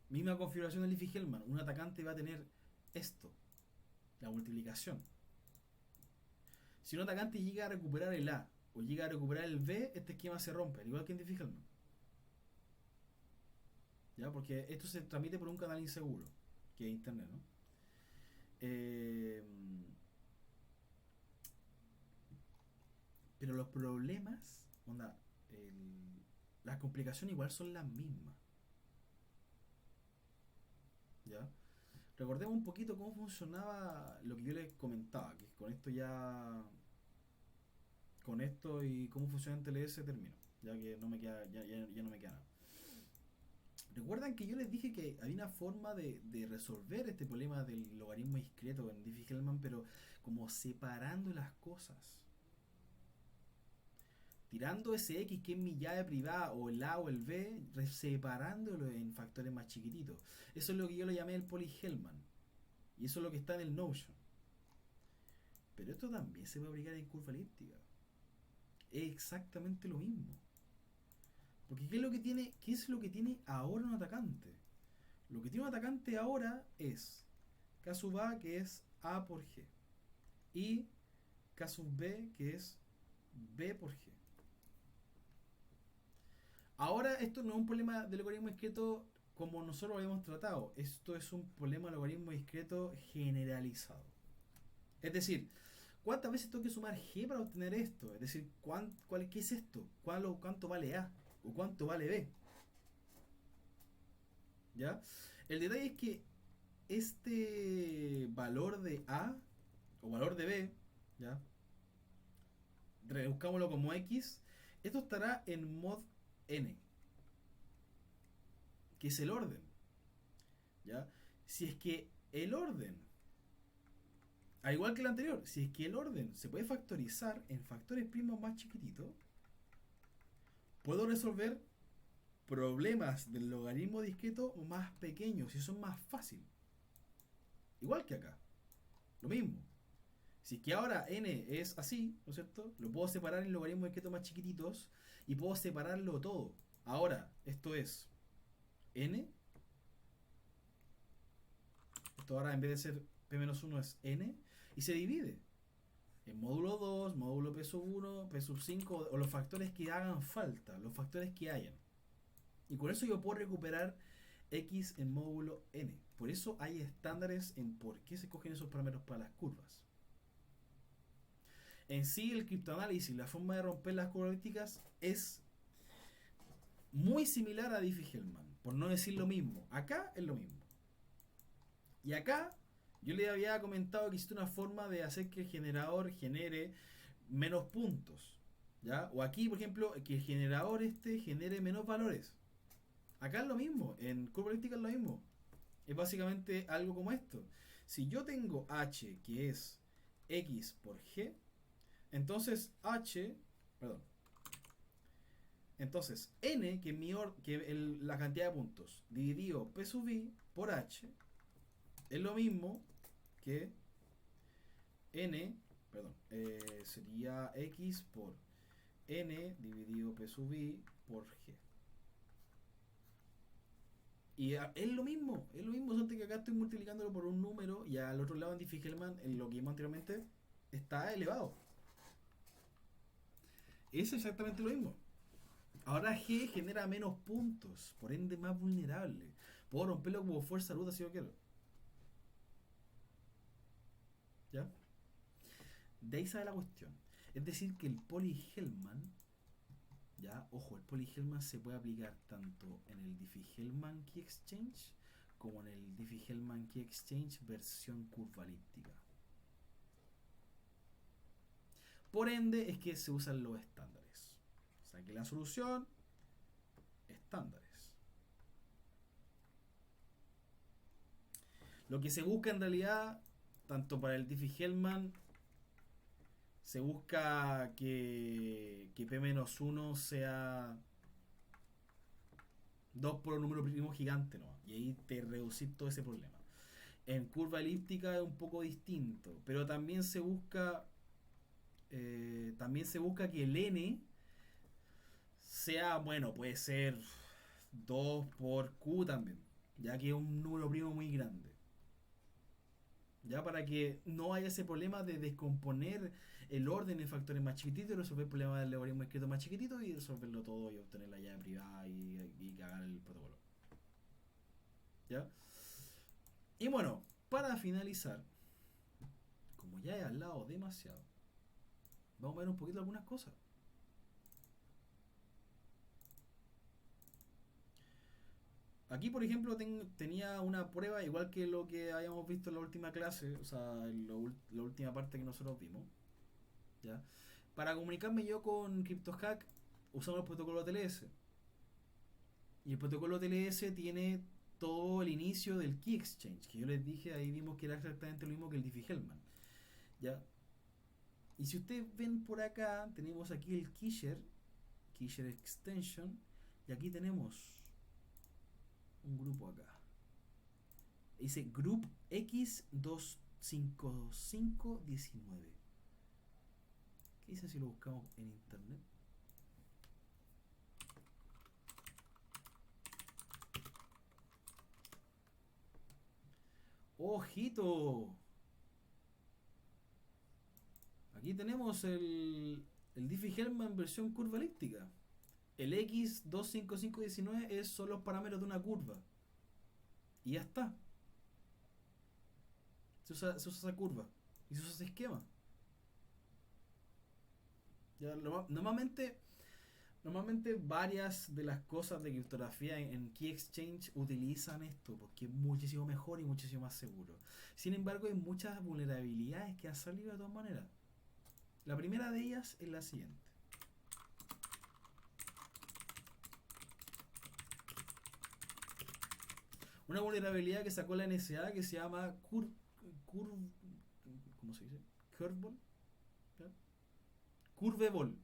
misma configuración del Diffie-Hellman, un atacante va a tener esto, la multiplicación. Si un atacante llega a recuperar el A o llega a recuperar el B, este esquema se rompe, al igual que en Diffie-Hellman. ¿Ya? Porque esto se transmite por un canal inseguro, que es internet, ¿no? Eh, pero los problemas, onda, las complicaciones igual son las mismas. ¿Ya? Recordemos un poquito cómo funcionaba lo que yo les comentaba, que con esto ya. Con esto y cómo funciona en TLS termino, ya que no me queda, ya no me queda nada. Recuerdan que yo les dije que había una forma de resolver este problema del logaritmo discreto en Diffie-Hellman, pero como separando las cosas. Tirando ese X que es mi llave privada o el A o el B, separándolo en factores más chiquititos. Eso es lo que yo le llamé el poly-Hellman. Y eso es lo que está en el Notion. Pero esto también se puede aplicar en curva elíptica. Es exactamente lo mismo. Porque ¿qué es lo que tiene ahora un atacante? Lo que tiene un atacante ahora es K sub A, que es A por G, y K sub B, que es B por G. Ahora esto no es un problema del logaritmo discreto como nosotros lo habíamos tratado. Esto es un problema del logaritmo discreto generalizado. Es decir, ¿cuántas veces tengo que sumar G para obtener esto? Es decir, ¿qué es esto? ¿Cuánto vale A? ¿O cuánto vale B? ¿Ya? El detalle es que este valor de A o valor de B, ¿ya? Rebuscámoslo como X, esto estará en mod N, que es el orden, ¿ya? Si es que el orden, al igual que el anterior, si es que el orden se puede factorizar en factores primos más chiquititos, puedo resolver problemas del logaritmo discreto más pequeños y son más fáciles. Igual que acá. Lo mismo. Si es que ahora n es así, ¿no es cierto? Lo puedo separar en logaritmos discretos más chiquititos y puedo separarlo todo. Ahora, esto es n. Esto ahora en vez de ser p-1 es n y se divide en módulo 2, módulo p sub 1, p sub 5 o los factores que hagan falta, los factores que hayan. Y con eso yo puedo recuperar x en módulo n. Por eso hay estándares en por qué se cogen esos parámetros para las curvas. En sí, el criptoanálisis, la forma de romper las curvas elípticas es muy similar a Diffie-Hellman, por no decir lo mismo. Acá es lo mismo. Y acá yo le había comentado que existe una forma de hacer que el generador genere menos puntos. ¿Ya? O aquí, por ejemplo, que el generador genere menos valores. Acá es lo mismo, en curva elíptica es lo mismo. Es básicamente algo como esto. Si yo tengo h, que es x por g, entonces entonces n, que es la cantidad de puntos, dividido p sub i por h, es lo mismo que n, sería x por n dividido p sub i por g. Y es lo mismo, solamente que acá estoy multiplicándolo por un número y al otro lado en Diffie-Hellman, en lo que vimos anteriormente, está elevado. Es exactamente lo mismo. Ahora G genera menos puntos, por ende más vulnerable. Puedo romperlo como fuerza bruta si yo quiero. ¿Ya? De ahí sale la cuestión. Es decir, que el Poly-Hellman, ya, ojo, el Poly-Hellman se puede aplicar tanto en el Diffie-Hellman Key Exchange como en el Diffie-Hellman Key Exchange versión curva elíptica. Por ende es que se usan los estándares. Saqué la solución, estándares. Lo que se busca en realidad, tanto para el Diffie-Hellman, se busca que p-1 sea 2 por un número primo gigante, ¿no? Y ahí te reducir todo ese problema. En curva elíptica es un poco distinto, pero también se busca que el n sea, bueno, puede ser 2 por q también, ya que es un número primo muy grande. Ya para que no haya ese problema de descomponer el orden en factores más chiquititos y resolver el problema del logaritmo discreto más chiquitito y resolverlo todo y obtener la llave privada y cagar el protocolo. ¿Ya? Y bueno, para finalizar, como ya he hablado demasiado, vamos a ver un poquito algunas cosas. Aquí, por ejemplo, tenía una prueba igual que lo que habíamos visto en la última clase, o sea, en la última parte que nosotros vimos. ¿Ya? Para comunicarme yo con CryptoHack usamos el protocolo TLS. Y el protocolo TLS tiene todo el inicio del Key Exchange, que yo les dije, ahí vimos que era exactamente lo mismo que el Diffie-Hellman. ¿Ya? Y si ustedes ven por acá, tenemos aquí el Keysher Extension, y aquí tenemos un grupo acá. Dice Group X25519. ¿Qué dice si lo buscamos en internet? ¡Ojito! Aquí tenemos el Diffie-Hellman versión curva elíptica. El X25519 son los parámetros de una curva. Y ya está. Se usa esa curva. Y se usa ese esquema. Ya, normalmente varias de las cosas de criptografía en Key Exchange utilizan esto porque es muchísimo mejor y muchísimo más seguro. Sin embargo, hay muchas vulnerabilidades que han salido de todas maneras. La primera de ellas es la siguiente. Una vulnerabilidad que sacó la NSA que se llama ¿cómo se dice? Curveball. ¿Ya? Curveball.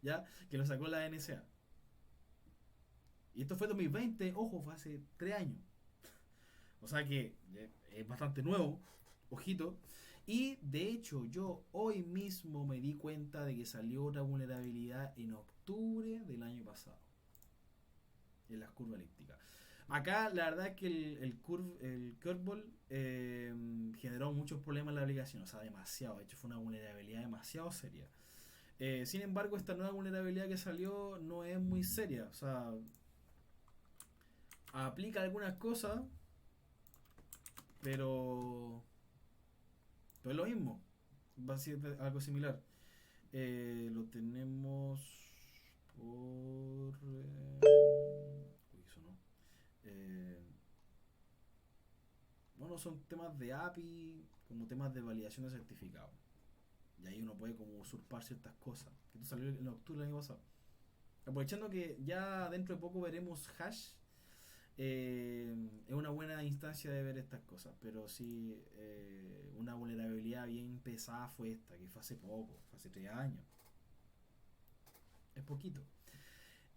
¿Ya? Que lo sacó la NSA. Y esto fue 2020, ojo, fue hace 3 años. O sea que es bastante nuevo, ojito. Y de hecho, yo hoy mismo me di cuenta de que salió otra vulnerabilidad en octubre del año pasado, en las curvas elípticas. Acá la verdad es que el curveball generó muchos problemas en la aplicación, o sea, demasiado. De hecho, fue una vulnerabilidad demasiado seria. Sin embargo, esta nueva vulnerabilidad que salió no es muy seria, o sea, aplica algunas cosas, pero, pero es lo mismo, va a ser algo similar. Lo tenemos por... uy, eso no. Eh, bueno, son temas de API, como temas de validación de certificado. Y ahí uno puede como usurpar ciertas cosas. Que esto salió en octubre del año pasado. Aprovechando que ya dentro de poco veremos hash, es una buena instancia de ver estas cosas. Pero sí, una vulnerabilidad bien pesada fue esta, que fue hace poco, fue hace 3 años. Es poquito.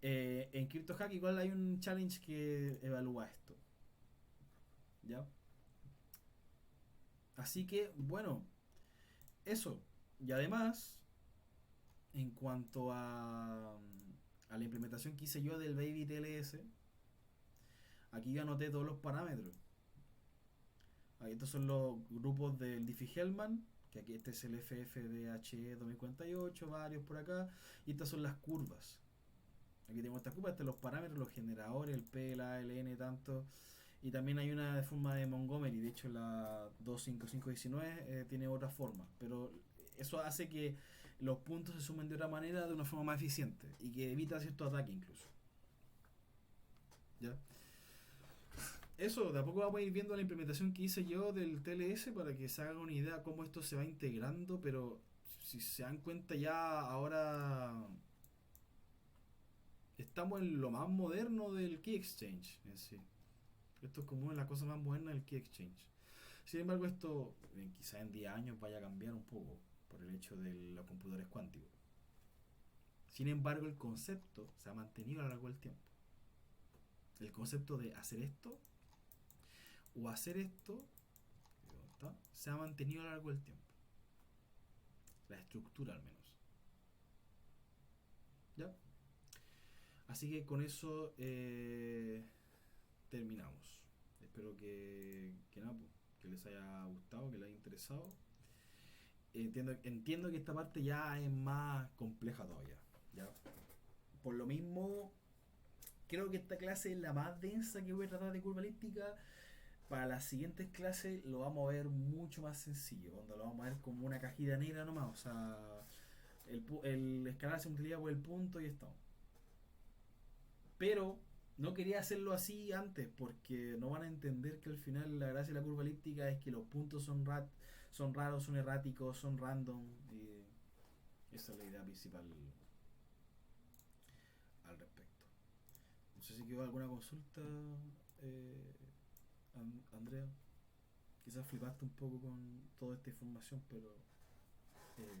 En CryptoHack igual hay un challenge que evalúa esto. ¿Ya? Así que, bueno, eso. Y además, en cuanto a la implementación que hice yo del Baby TLS, aquí yo anoté todos los parámetros. Ahí estos son los grupos del Diffie-Hellman, que aquí este es el FFDHE 2048, varios por acá, y estas son las curvas. Aquí tenemos estas curvas, estos son los parámetros, los generadores, el P, el A, el N, tanto. Y también hay una de forma de Montgomery, de hecho la 25519 tiene otra forma, pero eso hace que los puntos se sumen de otra manera, de una forma más eficiente, y que evita cierto ataque incluso. ¿Ya? Eso, de a poco vamos a ir viendo la implementación que hice yo del TLS para que se hagan una idea de cómo esto se va integrando, pero si se dan cuenta ya ahora estamos en lo más moderno del Key Exchange en sí. Esto es como una de las cosas más modernas del Key Exchange. Sin embargo, esto quizá en 10 años vaya a cambiar un poco por el hecho de los computadores cuánticos. Sin embargo, el concepto se ha mantenido a lo largo del tiempo. El concepto de hacer esto o hacer esto, ¿está?, se ha mantenido a lo largo del tiempo. La estructura al menos. ¿Ya? Así que con eso terminamos. Espero que nada, que les haya gustado, que les haya interesado. Entiendo que esta parte ya es más compleja todavía. ¿Ya? Por lo mismo, creo que esta clase es la más densa que voy a tratar de curva elíptica. Para las siguientes clases lo vamos a ver mucho más sencillo, cuando lo vamos a ver como una cajita negra nomás. O sea, el escalar se multiplica por el punto y estamos. Pero no quería hacerlo así antes porque no van a entender que al final la gracia de la curva elíptica es que los puntos son raros, son erráticos, son random. Y esa es la idea principal al respecto. No sé si quedó alguna consulta, eh, Andrea. Quizás flipaste un poco con toda esta información, pero eh,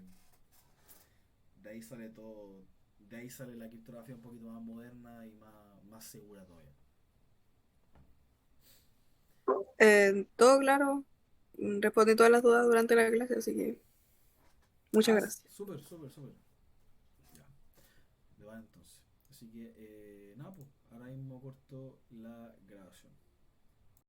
de ahí sale todo. De ahí sale la criptografía un poquito más moderna y más segura todavía. Todo claro, respondí todas las dudas durante la clase, así que muchas Ah, gracias. súper, súper, súper. Ya, le va entonces. Así que, nada, pues, ahora mismo corto la grabación.